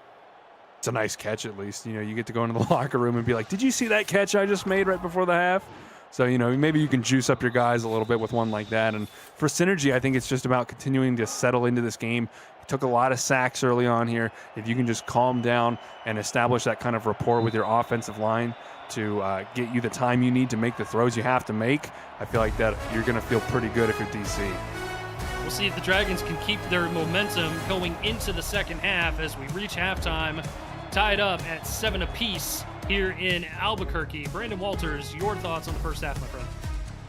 It's a nice catch at least. You know, you get to go into the locker room and be like, did you see that catch I just made right before the half? So, you know, maybe you can juice up your guys a little bit with one like that. And for Synergy, I think it's just about continuing to settle into this game. He took a lot of sacks early on here. If you can just calm down and establish that kind of rapport with your offensive line to get you the time you need to make the throws you have to make, I feel like that you're going to feel pretty good if you're DC. We'll see if the Dragons can keep their momentum going into the second half as we reach halftime, tied up at 7 apiece here in Albuquerque. Brandon Walters, your thoughts on the first half, my friend?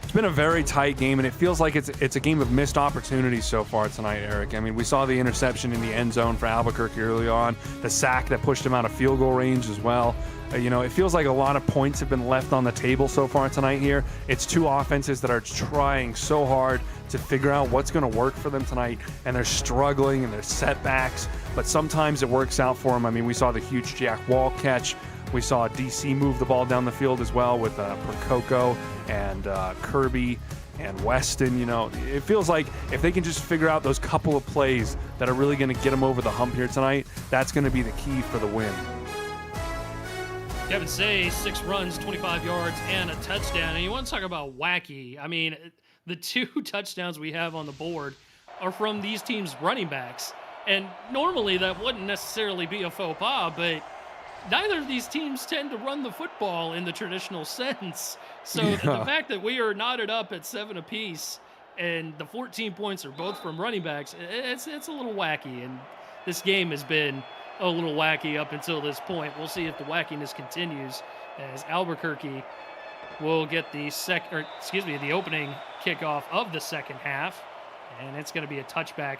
It's been a very tight game, and it feels like it's a game of missed opportunities so far tonight, Eric. I mean, we saw the interception in the end zone for Albuquerque early on, the sack that pushed him out of field goal range as well. You know, it feels like a lot of points have been left on the table so far tonight here. It's two offenses that are trying so hard to figure out what's going to work for them tonight, and they're struggling and there's setbacks, but sometimes it works out for them. I mean, we saw the huge Jack Wall catch. We saw DC move the ball down the field as well with Percoco and Kirby and Weston. You know, it feels like if they can just figure out those couple of plays that are really going to get them over the hump here tonight, that's going to be the key for the win. Kevin Say, 6 runs, 25 yards, and a touchdown. And you want to talk about wacky. I mean, the 2 touchdowns we have on the board are from these teams' running backs. And normally that wouldn't necessarily be a faux pas, but neither of these teams tend to run the football in the traditional sense. So the fact that we are knotted up at 7 apiece and the 14 points are both from running backs, it's a little wacky. And this game has been a little wacky up until this point. We'll see if the wackiness continues as Albuquerque will get the opening kickoff of the second half, and it's going to be a touchback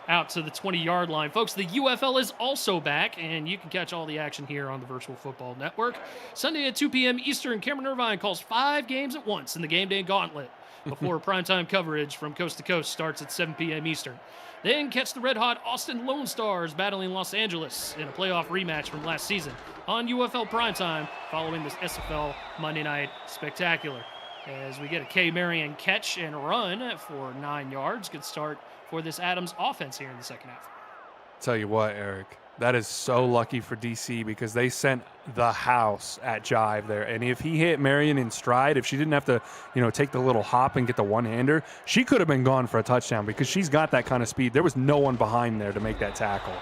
out to the 20-yard line. Folks, the UFL is also back, and you can catch all the action here on the Virtual Football Network. Sunday at 2 p.m. Eastern, Cameron Irvine calls 5 games at once in the Game Day Gauntlet. before primetime coverage from coast to coast starts at 7 p.m. Eastern. Then catch the red-hot Austin Lone Stars battling Los Angeles in a playoff rematch from last season on UFL primetime following this SFL Monday Night Spectacular. As we get a K. Marion catch and run for 9 yards. Good start for this Adams offense here in the second half. Tell you what, Eric, that is so lucky for DC because they sent the house at Jive there. And if he hit Marion in stride, if she didn't have to, take the little hop and get the one-hander, she could have been gone for a touchdown because she's got that kind of speed. There was no one behind there to make that tackle.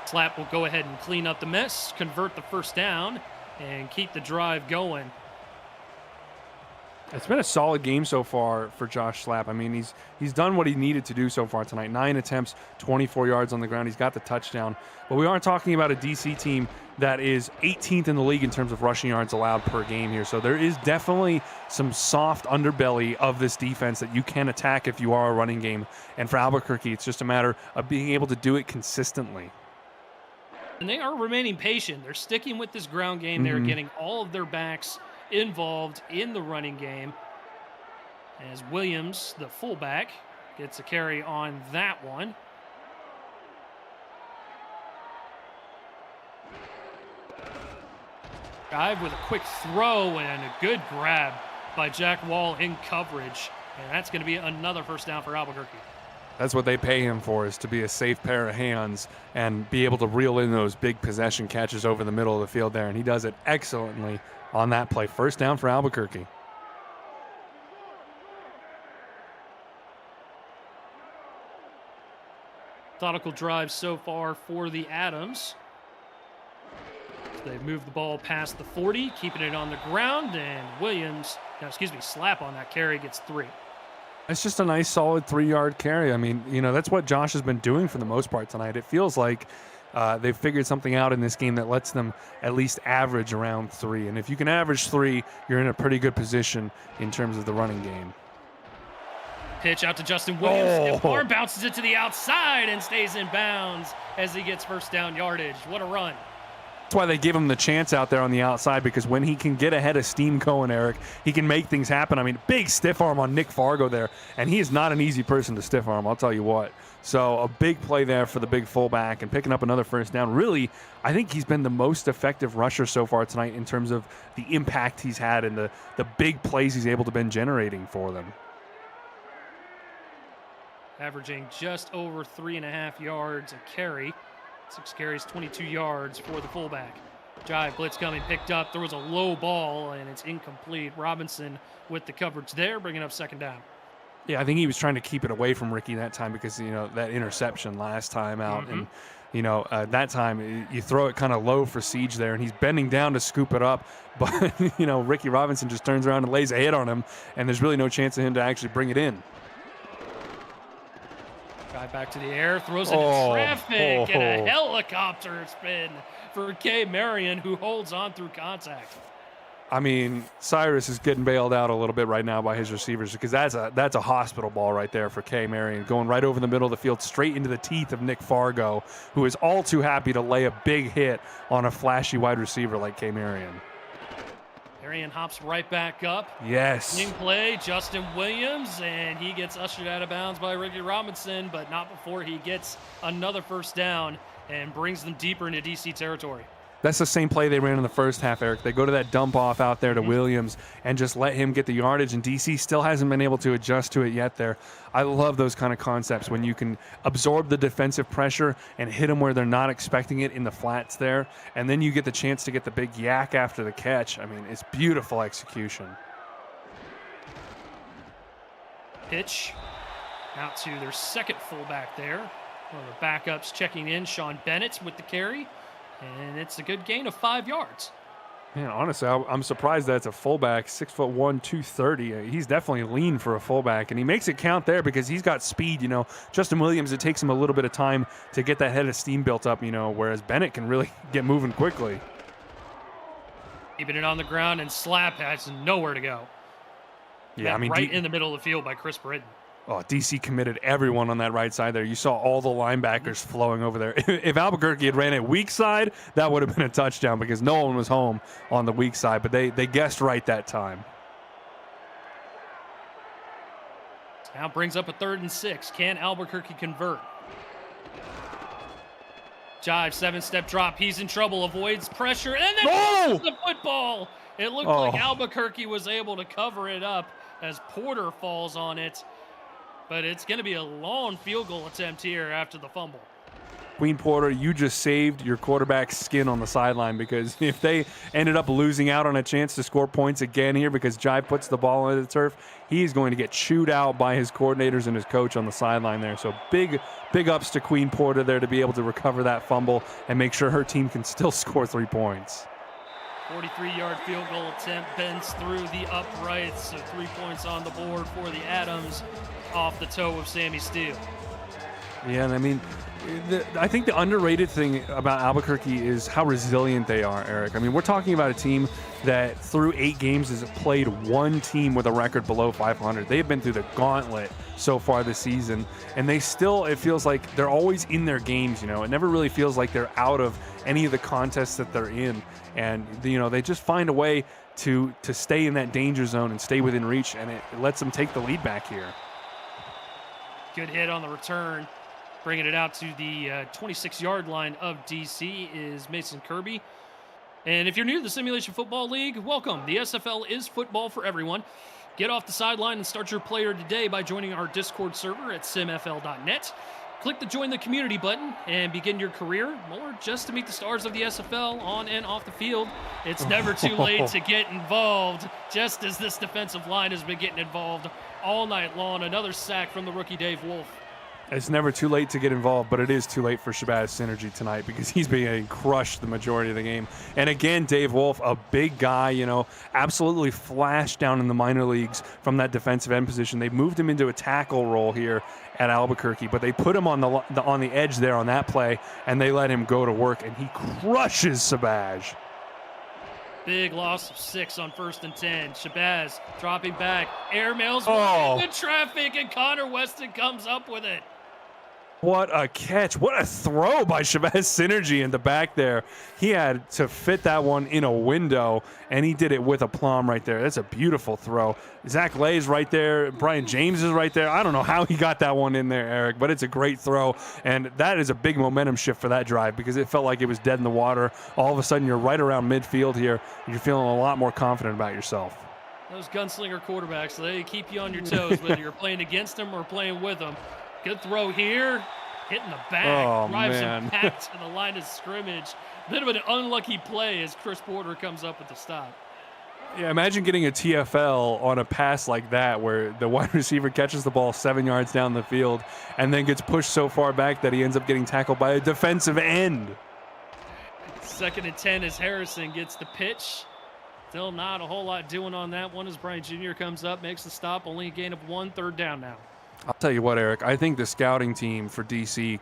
Slap will go ahead and clean up the mess, convert the first down, and keep the drive going. It's been a solid game so far for Josh Slap. I mean, he's done what he needed to do so far tonight. 9 attempts, 24 yards on the ground. He's got the touchdown. But we aren't talking about a DC team that is 18th in the league in terms of rushing yards allowed per game here. So there is definitely some soft underbelly of this defense that you can attack if you are a running game. And for Albuquerque, it's just a matter of being able to do it consistently. And they are remaining patient. They're sticking with this ground game. They're getting all of their backs involved in the running game as Williams, the fullback, gets a carry on that one. Dive with a quick throw and a good grab by Jack Wall in coverage. And that's going to be another first down for Albuquerque. That's what they pay him for, is to be a safe pair of hands and be able to reel in those big possession catches over the middle of the field there. And he does it excellently on that play. First down for Albuquerque. Methodical drive so far for the Adams. They've moved the ball past the 40, keeping it on the ground, and Slap on that carry gets 3. It's just a nice, solid 3-yard carry. I mean, that's what Josh has been doing for the most part tonight. It feels like they've figured something out in this game that lets them at least average around 3. And if you can average 3, you're in a pretty good position in terms of the running game. Pitch out to Justin Williams. Oh. And bounces it to the outside and stays in bounds as he gets first down yardage. What a run. That's why they give him the chance out there on the outside, because when he can get ahead of steam Cohen, Eric, he can make things happen. I mean, big stiff arm on Nick Fargo there, and he is not an easy person to stiff arm, I'll tell you what. So a big play there for the big fullback and picking up another first down. Really, I think he's been the most effective rusher so far tonight in terms of the impact he's had and the big plays he's able to been generating for them. Averaging just over 3.5 yards a carry. 6 carries, 22 yards for the fullback. Jive blitz coming, picked up. There was a low ball, and it's incomplete. Robinson with the coverage there, bringing up second down. Yeah, I think he was trying to keep it away from Ricky that time because, that interception last time out. And, that time you throw it kind of low for Siege there, and he's bending down to scoop it up. But, Ricky Robinson just turns around and lays a hit on him, and there's really no chance of him to actually bring it in. Guy back to the air, throws into traffic, and a helicopter spin for K. Marion, who holds on through contact. I mean, Cyrus is getting bailed out a little bit right now by his receivers because that's a hospital ball right there for K. Marion, going right over the middle of the field, straight into the teeth of Nick Fargo, who is all too happy to lay a big hit on a flashy wide receiver like K. Marion. Marion hops right back up. Yes. Swing play, Justin Williams, and he gets ushered out of bounds by Ricky Robinson, but not before he gets another first down and brings them deeper into DC territory. That's the same play they ran in the first half, Eric. They go to that dump off out there to Williams and just let him get the yardage, and DC still hasn't been able to adjust to it yet there. I love those kind of concepts when you can absorb the defensive pressure and hit them where they're not expecting it in the flats there, and then you get the chance to get the big yak after the catch. I mean, it's beautiful execution. Pitch out to their second fullback there. One of the backups checking in, Sean Bennett with the carry. And it's a good gain of 5 yards. Man, honestly, I'm surprised that's a fullback, 6'1", 230. He's definitely lean for a fullback, and he makes it count there because he's got speed. Justin Williams, it takes him a little bit of time to get that head of steam built up, whereas Bennett can really get moving quickly. Keeping it on the ground, and Slap has nowhere to go. Yeah, I mean, right in the middle of the field by Chris Britton. Oh, DC committed everyone on that right side there. You saw all the linebackers flowing over there. If Albuquerque had ran it weak side, that would have been a touchdown because no one was home on the weak side, but they guessed right that time. Now brings up a 3rd and 6. Can Albuquerque convert? Jive, 7-step drop. He's in trouble. Avoids pressure. And then tosses the football. It looked like Albuquerque was able to cover it up as Porter falls on it. But it's going to be a long field goal attempt here after the fumble. Queen Porter, you just saved your quarterback's skin on the sideline, because if they ended up losing out on a chance to score points again here because Jive puts the ball into the turf, he's going to get chewed out by his coordinators and his coach on the sideline there. So big ups to Queen Porter there to be able to recover that fumble and make sure her team can still score 3 points. 43-yard field goal attempt bends through the uprights. So 3 points on the board for the Adams off the toe of Sammy Steele. Yeah, and I mean, I think the underrated thing about Albuquerque is how resilient they are, Eric. I mean, we're talking about a team that through 8 games has played one team with a record below 500. They've been through the gauntlet so far this season, and they still, it feels like they're always in their games, you know. It never really feels like they're out of any of the contests that they're in. And, you know, they just find a way to stay in that danger zone and stay within reach, and it lets them take the lead back here. Good hit on the return. Bringing it out to the 26-yard line of DC is Mason Kirby. And if you're new to the Simulation Football League, welcome. The SFL is football for everyone. Get off the sideline and start your player today by joining our Discord server at simfl.net. Click the Join the Community button and begin your career, or just to meet the stars of the SFL on and off the field. It's never too late to get involved, just as this defensive line has been getting involved all night long. Another sack from the rookie Dave Wolf. It's never too late to get involved, but it is too late for Shabazz Synergy tonight because he's been getting crushed the majority of the game. And again, Dave Wolf, a big guy, you know, absolutely flashed down in the minor leagues from that defensive end position. They moved him into a tackle role here at Albuquerque, but they put him on the edge there on that play, and they let him go to work, and he crushes Shabazz. Big loss of 6 on 1st and 10. Shabazz dropping back, airmails into traffic, and Connor Weston comes up with it. What a catch. What a throw by Shabazz Synergy in the back there. He had to fit that one in a window, and he did it with aplomb right there. That's a beautiful throw. Zach Lay's right there. Brian James is right there. I don't know how he got that one in there, Eric, but it's a great throw, and that is a big momentum shift for that drive because it felt like it was dead in the water. All of a sudden, you're right around midfield here, and you're feeling a lot more confident about yourself. Those gunslinger quarterbacks, they keep you on your toes, whether you're playing against them or playing with them. Good throw here, hitting the back, drives him back to the line of scrimmage. Bit of an unlucky play as Chris Porter comes up with the stop. Yeah, imagine getting a TFL on a pass like that where the wide receiver catches the ball 7 yards down the field and then gets pushed so far back that he ends up getting tackled by a defensive end. 2nd and 10 as Harrison gets the pitch. Still not a whole lot doing on that one as Bryant Jr. comes up, makes the stop, only a gain of 1, 3rd down now. I'll tell you what, Eric, I think the scouting team for DC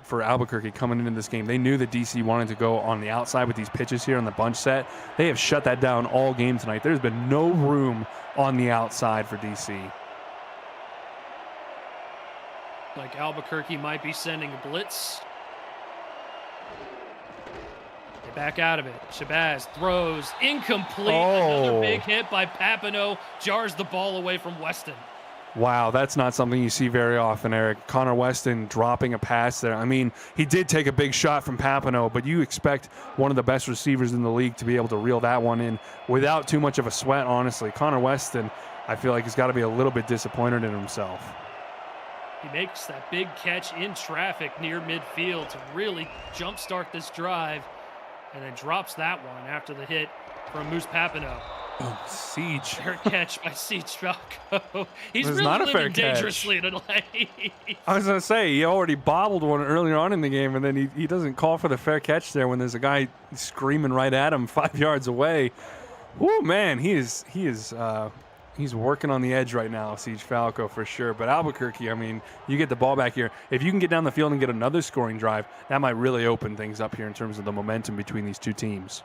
for Albuquerque coming into this game, they knew that DC wanted to go on the outside with these pitches here on the bunch set. They have shut that down all game tonight. There's been no room on the outside for DC. Like Albuquerque might be sending a blitz. They back out of it. Shabazz throws incomplete. Another big hit by Papineau jars the ball away from Weston. Wow, that's not something you see very often, Eric. Connor Weston dropping a pass there. I mean, he did take a big shot from Papineau, but you expect one of the best receivers in the league to be able to reel that one in without too much of a sweat, honestly. Connor Weston, I feel like he's got to be a little bit disappointed in himself. He makes that big catch in traffic near midfield to really jumpstart this drive, and then drops that one after the hit from Moose Papineau. Siege. Fair catch by Siege Falco. He's really not a fair living dangerously tonight. I was going to say, he already bobbled one earlier on in the game, and then he doesn't call for the fair catch there when there's a guy screaming right at him 5 yards away. Woo, man, he's working on the edge right now, Siege Falco, for sure. But Albuquerque, I mean, you get the ball back here. If you can get down the field and get another scoring drive, that might really open things up here in terms of the momentum between these two teams.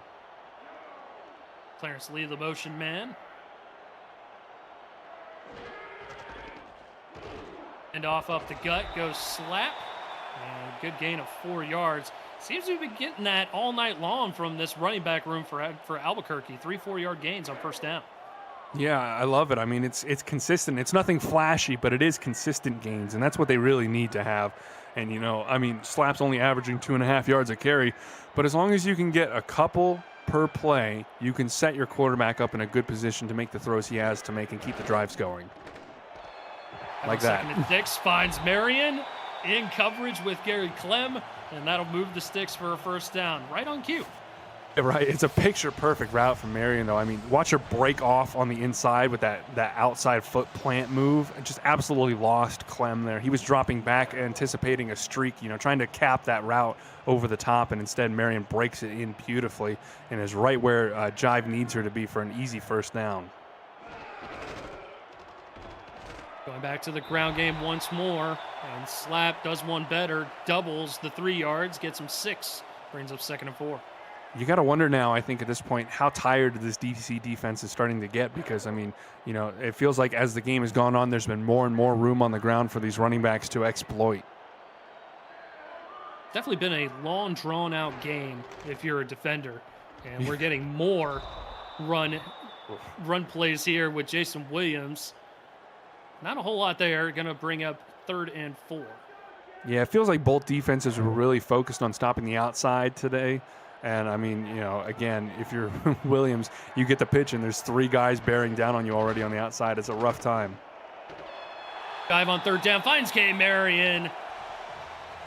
Clarence Lee, the motion man. And off up the gut goes Slap. And good gain of 4 yards. Seems to be getting that all night long from this running back room for Albuquerque. 3 4-yard gains on 1st down. Yeah, I love it. I mean, it's consistent. It's nothing flashy, but it is consistent gains, and that's what they really need to have. And I mean, Slap's only averaging 2.5 yards a carry, but as long as you can get a couple per play, you can set your quarterback up in a good position to make the throws he has to make and keep the drives going. Like that. Second and 6 finds Marion in coverage with Gary Clem, and that'll move the sticks for a first down. Right on cue. Right, it's a picture-perfect route from Marion, though. I mean, watch her break off on the inside with that outside foot plant move. And just absolutely lost Clem there. He was dropping back, anticipating a streak, trying to cap that route over the top, and instead Marion breaks it in beautifully and is right where Jive needs her to be for an easy first down. Going back to the ground game once more, and Slap does one better, doubles the 3 yards, gets him 6, brings up 2nd and 4. You got to wonder now, I think, at this point, how tired this DC defense is starting to get because, I mean, it feels like as the game has gone on, there's been more and more room on the ground for these running backs to exploit. Definitely been a long, drawn-out game if you're a defender, and we're getting more run plays here with Jason Williams. Not a whole lot there. Going to bring up 3rd and 4. Yeah, it feels like both defenses were really focused on stopping the outside today. And, I mean, again, if you're Williams, you get the pitch and there's 3 guys bearing down on you already on the outside. It's a rough time. Dive on 3rd down, finds Kay Marion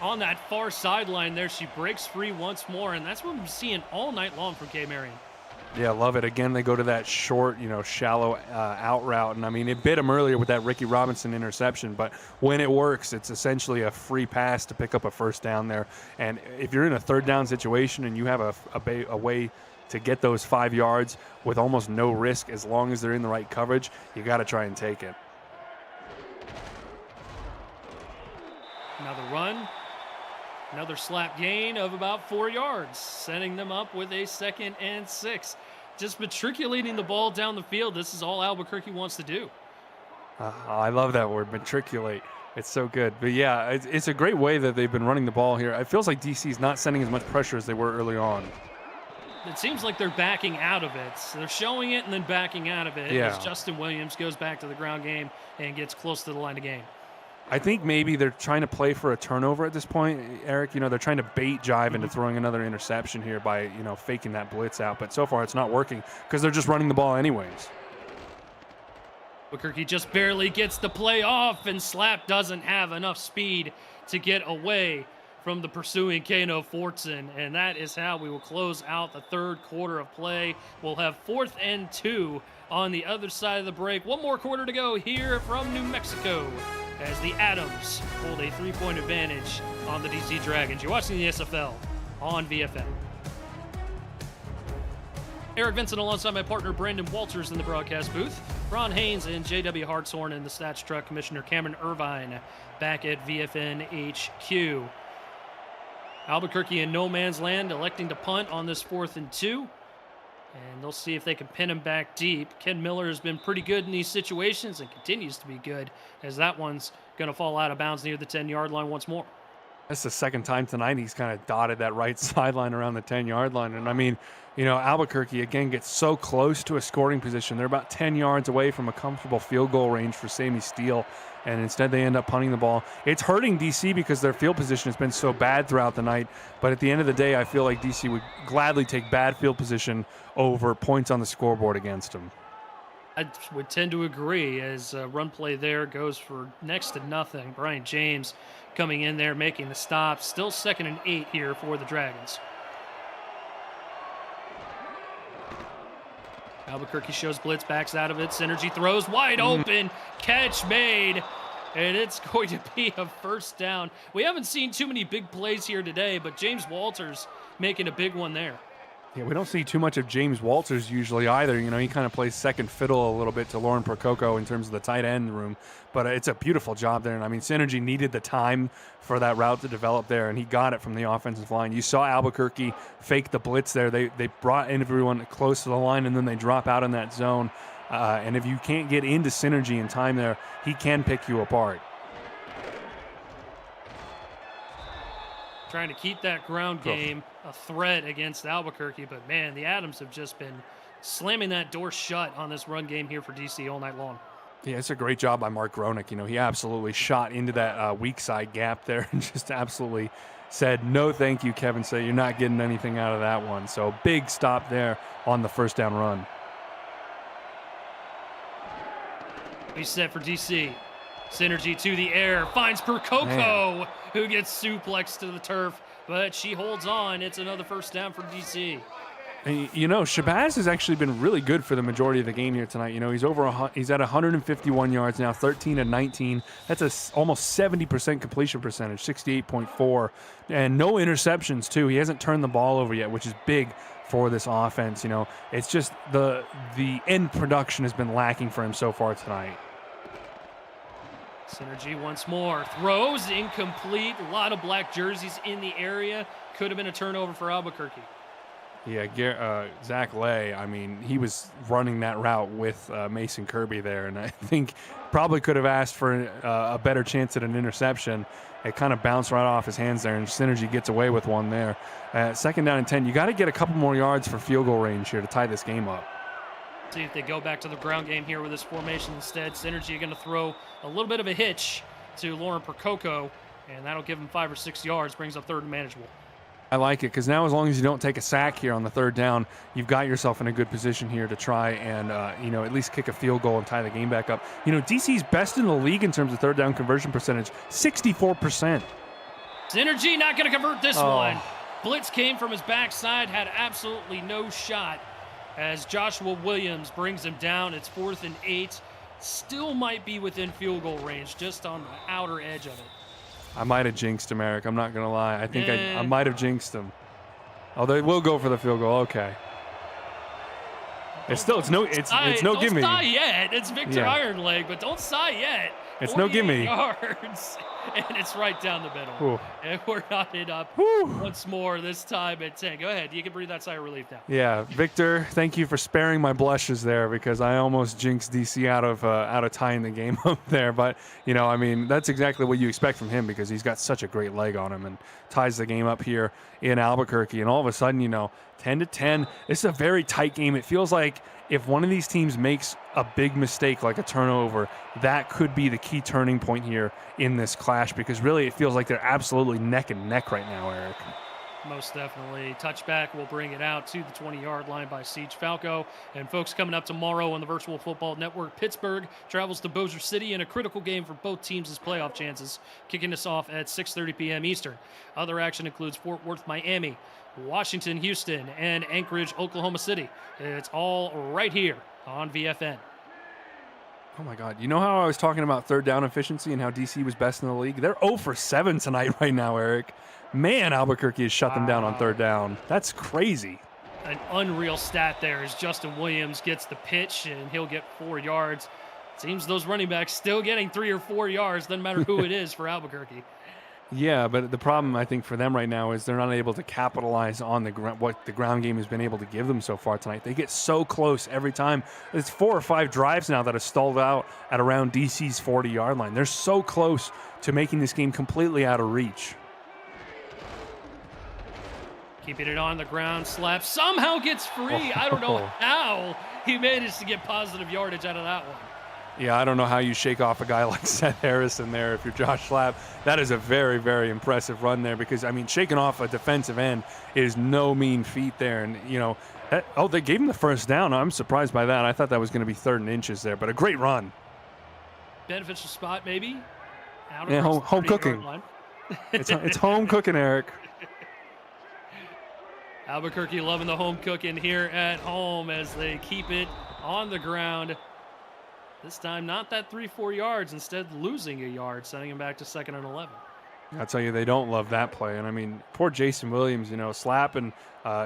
on that far sideline there. She breaks free once more, and that's what we're seeing all night long from Kay Marion. Yeah, love it. Again, they go to that short, shallow out route. And, I mean, it bit him earlier with that Ricky Robinson interception. But when it works, it's essentially a free pass to pick up a first down there. And if you're in a 3rd down situation and you have a way to get those 5 yards with almost no risk, as long as they're in the right coverage, you got to try and take it. Another run. Another slap gain of about 4 yards, setting them up with a 2nd and 6. Just matriculating the ball down the field. This is all Albuquerque wants to do. I love that word, matriculate. It's so good. But, yeah, it's a great way that they've been running the ball here. It feels like DC's not sending as much pressure as they were early on. It seems like they're backing out of it. So they're showing it and then backing out of it as Justin Williams goes back to the ground game and gets close to the line of game. I think maybe they're trying to play for a turnover at this point, Eric. They're trying to bait Jive into throwing another interception here by, faking that blitz out. But so far it's not working because they're just running the ball anyways. Albuquerque just barely gets the play off, and Slap doesn't have enough speed to get away from the pursuing Kano Fortson. And that is how we will close out the 3rd quarter of play. We'll have 4th and 2 on the other side of the break. One more quarter to go here from New Mexico, as the Adams hold a 3-point advantage on the DC Dragons. You're watching the SFL on VFL. Eric Vincent alongside my partner Brandon Walters in the broadcast booth. Ron Haynes and J.W. Hartshorn and the Stats Truck Commissioner Cameron Irvine back at VFN HQ. Albuquerque in no man's land, electing to punt on this 4th and 2. And they'll see if they can pin him back deep. Ken Miller has been pretty good in these situations and continues to be good, as that one's going to fall out of bounds near the 10-yard line once more. That's the 2nd time tonight he's kind of dotted that right sideline around the 10-yard line. And, I mean, Albuquerque, again, gets so close to a scoring position. They're about 10 yards away from a comfortable field goal range for Sammy Steele, and instead they end up punting the ball. It's hurting DC because their field position has been so bad throughout the night. But at the end of the day, I feel like DC would gladly take bad field position over points on the scoreboard against them. I would tend to agree, as run play there goes for next to nothing. Brian James coming in there, making the stop. Still 2nd and 8 here for the Dragons. Albuquerque shows blitz, backs out of it. Synergy throws wide open. Catch made. And it's going to be a first down. We haven't seen too many big plays here today, but James Walters making a big one there. Yeah, we don't see too much of James Walters usually either. He kind of plays second fiddle a little bit to Lauren Prococo in terms of the tight end room. But it's a beautiful job there. And, I mean, Synergy needed the time for that route to develop there, and he got it from the offensive line. You saw Albuquerque fake the blitz there. They brought everyone close to the line, and then they drop out in that zone. And if you can't get into Synergy in time there, he can pick you apart. Trying to keep that ground game a threat against Albuquerque, but man, the Adams have just been slamming that door shut on this run game here for DC all night long. Yeah, it's a great job by Mark Gronick. You know, he absolutely shot into that weak side gap there and just absolutely said, no thank you, Kevin. So you're not getting anything out of that one. So big stop there on the first down run. Reset for DC. Synergy to the air. Finds Percoco, who gets suplexed to the turf, but she holds on. It's another first down for DC. And, you know, Shabazz has actually been really good for the majority of the game here tonight. You know, he's at 151 yards now, 13 and 19. That's almost 70% completion percentage, 68.4, and no interceptions too. He hasn't turned the ball over yet, which is big for this offense. You know, it's just the end production has been lacking for him so far tonight. Synergy once more. Throws incomplete. A lot of black jerseys in the area. Could have been a turnover for Albuquerque. Yeah, Zach Lay, I mean, he was running that route with Mason Kirby there, and I think probably could have asked for a better chance at an interception. It kind of bounced right off his hands there, and Synergy gets away with one there. Second down and 10. You got to get a couple more yards for field goal range here to tie this game up. See if they go back to the ground game here with this formation instead. Synergy going to throw a little bit of a hitch to Lauren Percoco, and that'll give him 5 or 6 yards, brings up third and manageable. I like it because now as long as you don't take a sack here on the third down, you've got yourself in a good position here to try and, you know, at least kick a field goal and tie the game back up. You know, DC's best in the league in terms of third down conversion percentage, 64%. Synergy not going to convert this one. Blitz came from his backside, had absolutely no shot as Joshua Williams brings him down. It's 4th and 8. Still might be within field goal range, just on the outer edge of it. I might have jinxed him, Eric. I'm not going to lie. I think I might have jinxed him. Although it will go for the field goal. Okay. It's no gimme. Don't sigh yet. It's Victor Ironleg, but don't sigh yet. It's no gimme. Yards, and it's right down the middle. Ooh. And we're knocking up once more, this time at 10. Go ahead. You can breathe that sigh of relief now. Yeah, Victor, thank you for sparing my blushes there because I almost jinxed DC out of tying the game up there. But, you know, I mean, that's exactly what you expect from him because he's got such a great leg on him and ties the game up here in Albuquerque. And all of a sudden, you know, 10-10, this is a very tight game. It feels like if one of these teams makes a big mistake like a turnover, that could be the key turning point here in this clash because really it feels like they're absolutely neck and neck right now, Eric. Most definitely. Touchback will bring it out to the 20-yard line by Siege Falco. And folks, coming up tomorrow on the Virtual Football Network, Pittsburgh travels to Bossier City in a critical game for both teams' playoff chances, kicking us off at 6:30 p.m. Eastern. Other action includes Fort Worth, Miami, Washington, Houston, and Anchorage, Oklahoma City. It's all right here on VFN. Oh, my God. You know how I was talking about third down efficiency and how DC was best in the league? They're 0 for 7 tonight right now, Eric. Man, Albuquerque has shut them down on third down. That's crazy. An unreal stat there as Justin Williams gets the pitch, and he'll get 4 yards. Seems those running backs still getting 3 or 4 yards, doesn't matter who it is for Albuquerque. Yeah, but the problem, I think, for them right now is they're not able to capitalize on what the ground game has been able to give them so far tonight. They get so close every time. It's 4 or 5 drives now that have stalled out at around DC's 40-yard line. They're so close to making this game completely out of reach. Keeping it on the ground, slap, somehow gets free. I don't know how he managed to get positive yardage out of that one. Yeah, I don't know how you shake off a guy like Seth Harrison there if you're Josh Schlapp. That is a very, very impressive run there because, I mean, shaking off a defensive end is no mean feat there. And, you know, they gave him the first down. I'm surprised by that. I thought that was going to be 3rd and inches there, but a great run. Beneficial spot, maybe? Yeah, home cooking. It's home cooking, Eric. Albuquerque loving the home cooking here at home as they keep it on the ground. This time, not that 3-4 yards, instead losing a yard, sending him back to 2nd and 11. I'll tell you, they don't love that play. And, I mean, poor Jason Williams, you know, Schlapp and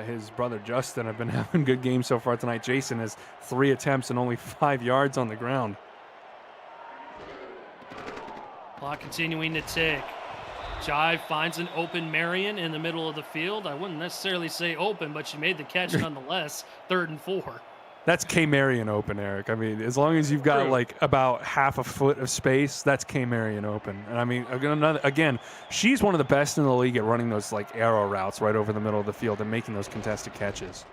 his brother Justin have been having good games so far tonight. Jason has 3 attempts and only 5 yards on the ground. Clock continuing to tick. Jive finds an open Marion in the middle of the field. I wouldn't necessarily say open, but she made the catch nonetheless. 3rd and 4. That's K. Marion open, Eric. I mean, as long as you've got like about half a foot of space, that's K. Marion open. And I mean, again, she's one of the best in the league at running those like arrow routes right over the middle of the field and making those contested catches.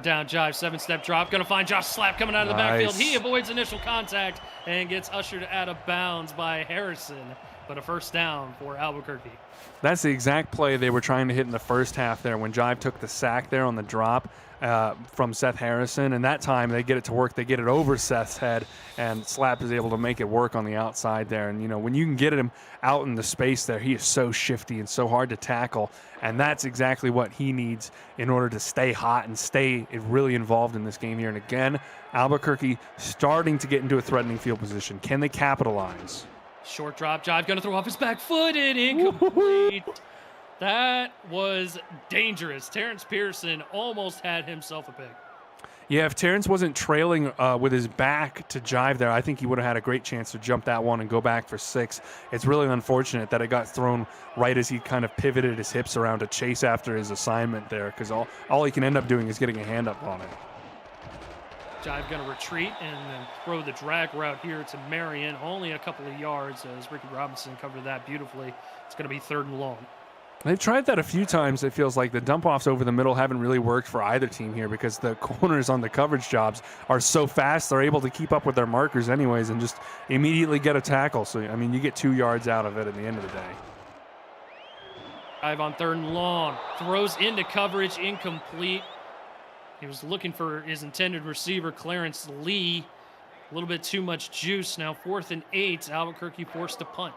Down jive, 7-step drop. Going to find Josh Slap coming out of the backfield. He avoids initial contact and gets ushered out of bounds by Harrison. But a first down for Albuquerque. That's the exact play they were trying to hit in the first half there when Jive took the sack there on the drop from Seth Harrison. And that time they get it to work. They get it over Seth's head, and Slap is able to make it work on the outside there. And, you know, when you can get him out in the space there, he is so shifty and so hard to tackle. And that's exactly what he needs in order to stay hot and stay really involved in this game here. And again, Albuquerque starting to get into a threatening field position. Can they capitalize? Short drop, Jive gonna throw off his back foot and incomplete. That was dangerous. Terrence Pearson almost had himself a pick. Yeah, if Terrence wasn't trailing with his back to Jive there, I think he would have had a great chance to jump that one and go back for 6. It's really unfortunate that it got thrown right as he kind of pivoted his hips around to chase after his assignment there, because all he can end up doing is getting a hand up on it. Jive going to retreat and then throw the drag route here to Marion. Only a couple of yards as Ricky Robinson covered that beautifully. It's going to be 3rd and long. They've tried that a few times. It feels like the dump-offs over the middle haven't really worked for either team here because the corners on the coverage jobs are so fast. They're able to keep up with their markers anyways and just immediately get a tackle. So, I mean, you get 2 yards out of it at the end of the day. Jive on 3rd and long. Throws into coverage, incomplete. He was looking for his intended receiver, Clarence Lee. A little bit too much juice. Now 4th and 8. Albuquerque forced to punt.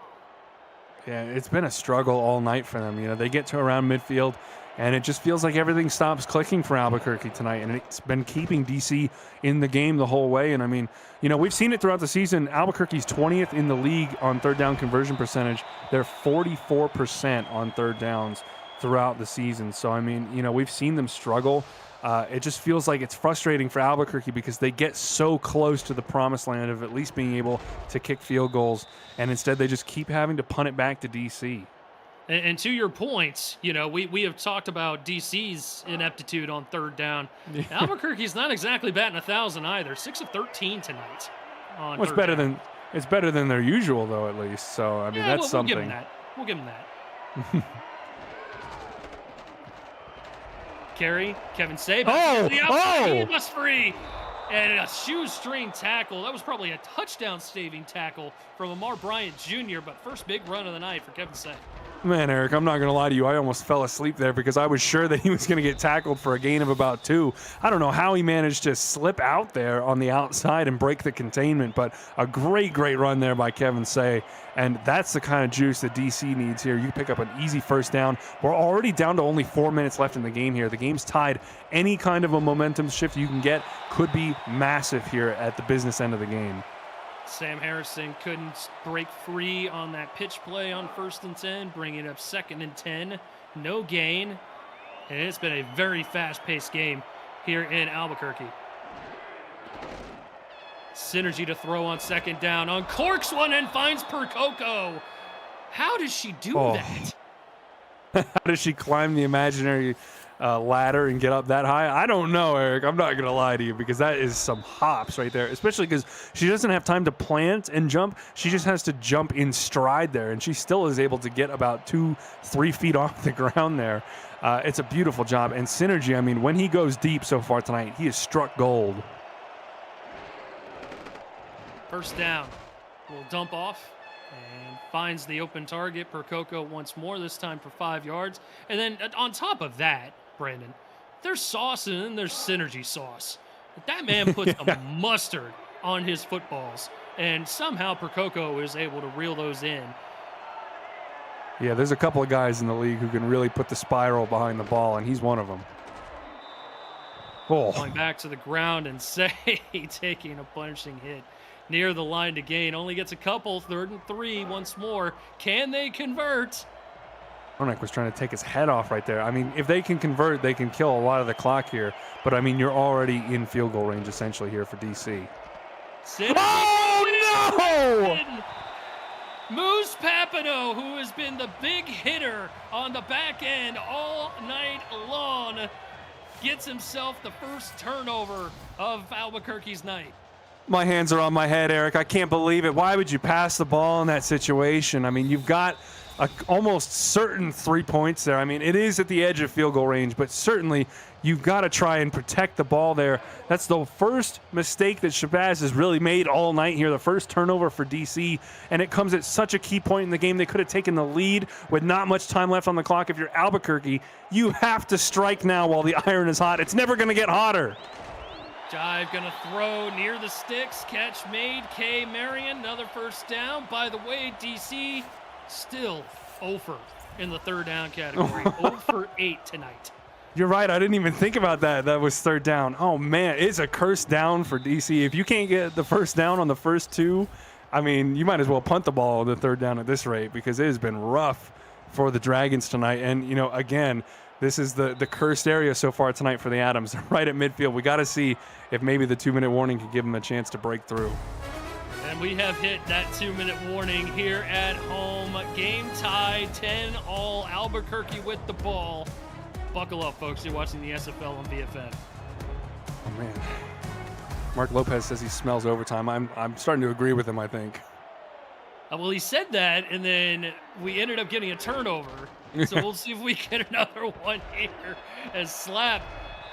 Yeah, it's been a struggle all night for them. You know, they get to around midfield, and it just feels like everything stops clicking for Albuquerque tonight, and it's been keeping DC in the game the whole way. And I mean, you know, we've seen it throughout the season. Albuquerque's 20th in the league on 3rd down conversion percentage. They're 44% on 3rd downs throughout the season. So, I mean, you know, we've seen them struggle. It just feels like it's frustrating for Albuquerque because they get so close to the promised land of at least being able to kick field goals, and instead they just keep having to punt it back to DC. And to your point, you know, we have talked about DC's ineptitude on 3rd down. Yeah. Albuquerque's not exactly batting 1,000 either. 6 of 13 tonight. Well, it's better than their usual though, at least. So I mean, that's something. We'll give them that. Carry, Kevin Say. He was free. And a shoestring tackle. That was probably a touchdown-saving tackle from Amar Bryant Jr., but first big run of the night for Kevin Say. Man, Eric, I'm not going to lie to you. I almost fell asleep there because I was sure that he was going to get tackled for a gain of about 2. I don't know how he managed to slip out there on the outside and break the containment, but a great run there by Kevin Say. And that's the kind of juice that DC needs here. You pick up an easy first down. We're already down to only 4 minutes left in the game here. The game's tied. Any kind of a momentum shift you can get could be massive here at the business end of the game. Sam Harrison couldn't break free on that pitch play on 1st and 10, bringing up 2nd and 10. No gain. And it's been a very fast-paced game here in Albuquerque. Synergy to throw on 2nd down. Uncorks one and finds Percoco. How does she do that? How does she climb the imaginary ladder and get up that high? I don't know, Eric. I'm not going to lie to you because that is some hops right there, especially because she doesn't have time to plant and jump. She just has to jump in stride there, and she still is able to get about 2-3 feet off the ground there. It's a beautiful job. And Synergy, I mean, when he goes deep so far tonight, he has struck gold. First down. Will dump off and finds the open target. Percoco once more, this time for 5 yards. And then on top of that, Brandon, there's sauce and then there's Synergy sauce. That man puts a mustard on his footballs, and somehow Percoco is able to reel those in. Yeah, there's a couple of guys in the league who can really put the spiral behind the ball, and he's one of them. Going back to the ground and Say taking a punishing hit near the line to gain. Only gets a couple. 3rd and 3 once more. Can they convert? Ronak was trying to take his head off right there. I mean, if they can convert, they can kill a lot of the clock here. But, I mean, you're already in field goal range, essentially, here for DC. Oh, no! Moose Papineau, who has been the big hitter on the back end all night long, gets himself the first turnover of Albuquerque's night. My hands are on my head, Eric. I can't believe it. Why would you pass the ball in that situation? I mean, you've got almost certain 3 points there. I mean, it is at the edge of field goal range, but certainly you've got to try and protect the ball there. That's the first mistake that Shabazz has really made all night here, the first turnover for DC, and it comes at such a key point in the game. They could have taken the lead with not much time left on the clock. If you're Albuquerque, you have to strike now while the iron is hot. It's never going to get hotter. Jive gonna throw near the sticks. Catch made. K. Marion, another first down. By the way, DC still 0 for in the third down category. 0 for 8 tonight. You're right. I didn't even think about that. That was third down. Oh, man, it's a cursed down for DC. If you can't get the first down on the first two, I mean, you might as well punt the ball on the third down at this rate, because it has been rough for the Dragons tonight. And, you know, again, this is the cursed area so far tonight for the Adams. They're right at midfield. We got to see if maybe the 2-minute warning could give them a chance to break through. And we have hit that 2-minute warning here at home. Game tie, 10-all, Albuquerque with the ball. Buckle up, folks. You're watching the SFL on BFN. Oh, man. Mark Lopez says he smells overtime. I'm starting to agree with him, I think. Well, he said that, and then we ended up getting a turnover. So we'll see if we get another one here. As Slap,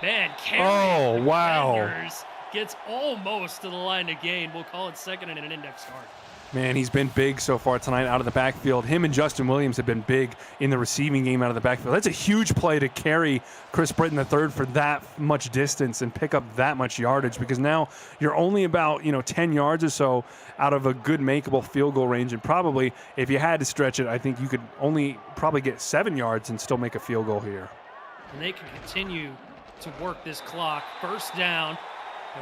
man, carrying defenders, gets almost to the line to gain. We'll call it second and an index card. Man, he's been big so far tonight out of the backfield. Him and Justin Williams have been big in the receiving game out of the backfield. That's a huge play to carry Chris Britton III for that much distance and pick up that much yardage, because now you're only about 10 yards or so out of a good makeable field goal range. And probably if you had to stretch it, I think you could only probably get 7 yards and still make a field goal here. And they can continue to work this clock. First down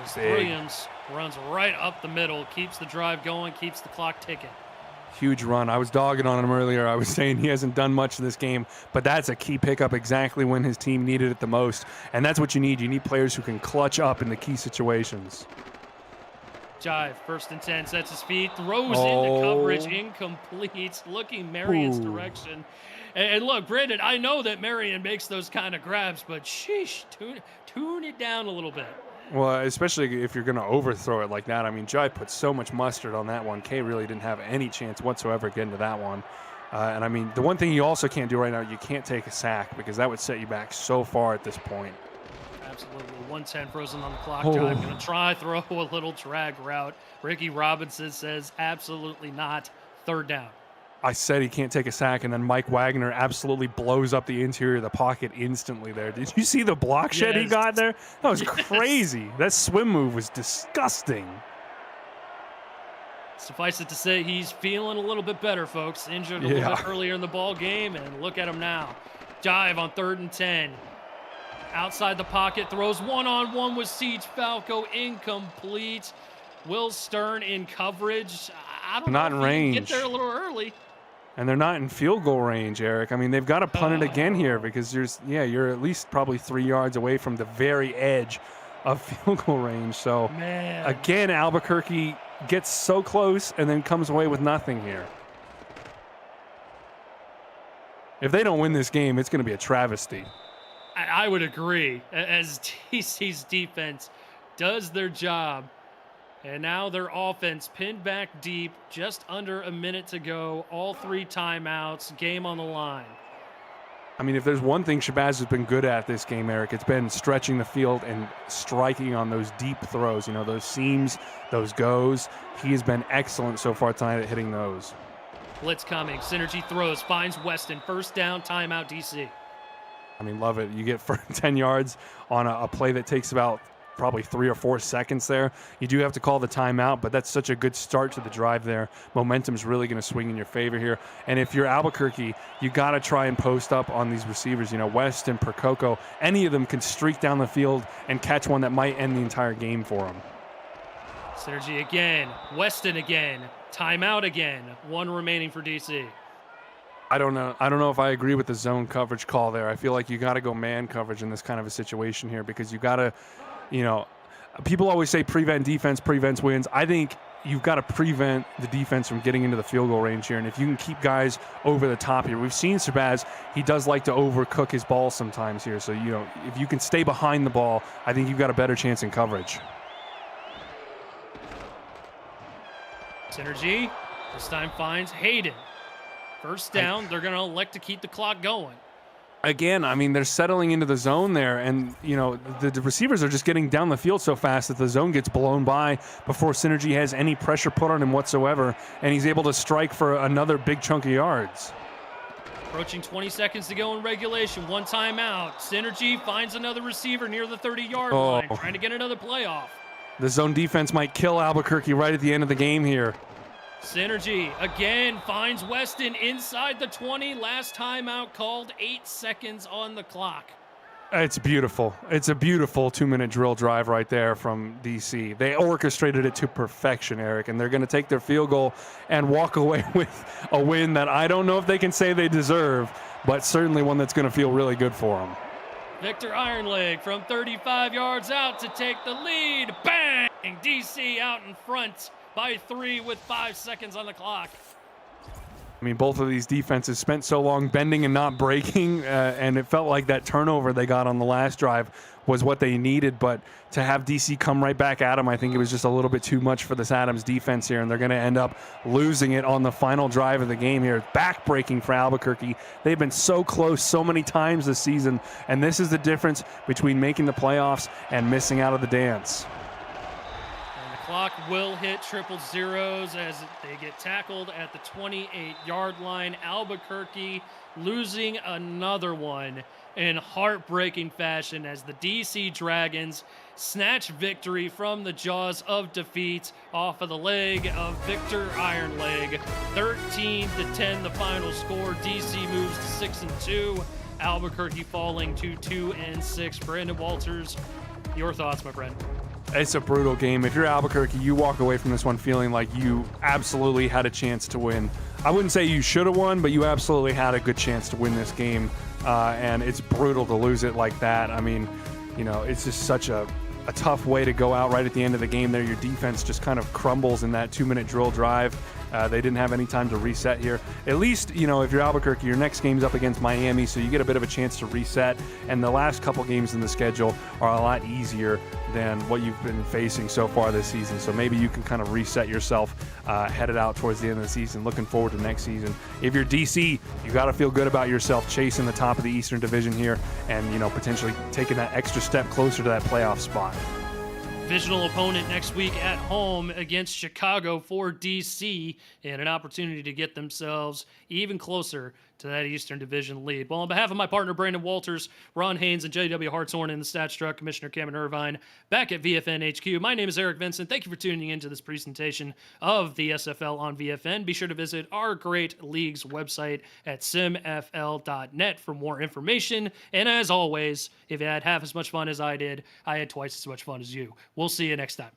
as Williams runs right up the middle, keeps the drive going, keeps the clock ticking. Huge run. I was dogging on him earlier. I was saying he hasn't done much in this game, but that's a key pickup exactly when his team needed it the most. And that's what you need. You need players who can clutch up in the key situations. Jive, first and 10, sets his feet, throws into coverage, incomplete, looking Marion's direction. And look, Brandon, I know that Marion makes those kind of grabs, but sheesh, tune it down a little bit. Well, especially if you're going to overthrow it like that. I mean, Jai put so much mustard on that one. K really didn't have any chance whatsoever getting to that one. And, I mean, the one thing you also can't do right now, you can't take a sack, because that would set you back so far at this point. Absolutely. 110 frozen on the clock. Jive going to try throw a little drag route. Ricky Robinson says absolutely not. Third down. I said he can't take a sack, and then Mike Wagner absolutely blows up the interior of the pocket instantly there. Did you see the block shed he got there? That was crazy. That swim move was disgusting. Suffice it to say, he's feeling a little bit better, folks. Injured a little bit earlier in the ball game, and look at him now. Jive on 3rd and 10. Outside the pocket, throws one-on-one with Siege Falco, incomplete. Will Stern in coverage. I don't know if he can get there a little early. And they're not in field goal range, Eric. I mean, they've got to punt it again here, because you're at least probably 3 yards away from the very edge of field goal range. So, again, Albuquerque gets so close and then comes away with nothing here. If they don't win this game, it's going to be a travesty. I would agree, as TC's defense does their job. And now their offense pinned back deep, just under a minute to go. All 3 timeouts, game on the line. I mean, if there's one thing Shabazz has been good at this game, Eric, it's been stretching the field and striking on those deep throws. Those seams, those goes. He has been excellent so far tonight at hitting those. Blitz coming. Synergy throws. Finds Weston. First down, timeout, DC. I mean, love it. You get 10 yards on a play that takes about probably 3 or 4 seconds there. You do have to call the timeout, but that's such a good start to the drive there. Momentum's really going to swing in your favor here. And if you're Albuquerque, you got to try and post up on these receivers. West and Percoco, any of them can streak down the field and catch one that might end the entire game for them. Synergy again. Weston again. Timeout again. 1 remaining for DC. I don't know if I agree with the zone coverage call there. I feel like you got to go man coverage in this kind of a situation here, because you got to, people always say prevent defense prevents wins. I think you've got to prevent the defense from getting into the field goal range here. And if you can keep guys over the top here, we've seen Shabazz, he does like to overcook his ball sometimes here. So, if you can stay behind the ball, I think you've got a better chance in coverage. Synergy this time finds Hayden. First down, they're going to elect to keep the clock going. Again, I mean, they're settling into the zone there, and the receivers are just getting down the field so fast that the zone gets blown by before Synergy has any pressure put on him whatsoever, and he's able to strike for another big chunk of yards. Approaching 20 seconds to go in regulation. One timeout. Synergy finds another receiver near the 30-yard line, trying to get another playoff. The zone defense might kill Albuquerque right at the end of the game here. Synergy again finds Weston inside the 20. Last timeout called, 8 seconds on the clock. It's beautiful. It's a beautiful 2-minute drill drive right there from DC. They orchestrated it to perfection, Eric, and they're going to take their field goal and walk away with a win that I don't know if they can say they deserve, but certainly one that's going to feel really good for them. Victor Ironleg from 35 yards out to take the lead. Bang! DC out in front by 3 with 5 seconds on the clock. I mean, both of these defenses spent so long bending and not breaking, and it felt like that turnover they got on the last drive was what they needed. But to have DC come right back at them, I think it was just a little bit too much for this Adams defense here, and they're going to end up losing it on the final drive of the game here. Back-breaking for Albuquerque. They've been so close so many times this season, and this is the difference between making the playoffs and missing out of the dance. Clock will hit triple zeros as they get tackled at the 28-yard line. Albuquerque losing another one in heartbreaking fashion as the DC Dragons snatch victory from the jaws of defeat off of the leg of Victor Ironleg. 13-10 the final score. DC moves to 6-2. Albuquerque falling to 2-6. Brandon Walters, your thoughts, my friend? It's a brutal game. If you're Albuquerque, you walk away from this one feeling like you absolutely had a chance to win. I wouldn't say you should have won, but you absolutely had a good chance to win this game. And it's brutal to lose it like that. I mean, it's just such a tough way to go out right at the end of the game there. Your defense just kind of crumbles in that 2-minute drill drive. They didn't have any time to reset here. At least, if you're Albuquerque, your next game's up against Miami, so you get a bit of a chance to reset. And the last couple games in the schedule are a lot easier than what you've been facing so far this season. So maybe you can kind of reset yourself headed out towards the end of the season, looking forward to next season. If you're DC, you got to feel good about yourself chasing the top of the Eastern Division here and, potentially taking that extra step closer to that playoff spot. Divisional opponent next week at home against Chicago for DC, and an opportunity to get themselves even closer to that Eastern Division lead. Well, on behalf of my partner, Brandon Walters, Ron Haynes, and J.W. Hartshorn in the Stats Truck, Commissioner Cameron Irvine, back at VFN HQ, my name is Eric Vincent. Thank you for tuning into this presentation of the SFL on VFN. Be sure to visit our great league's website at simfl.net for more information. And as always, if you had half as much fun as I did, I had twice as much fun as you. We'll see you next time.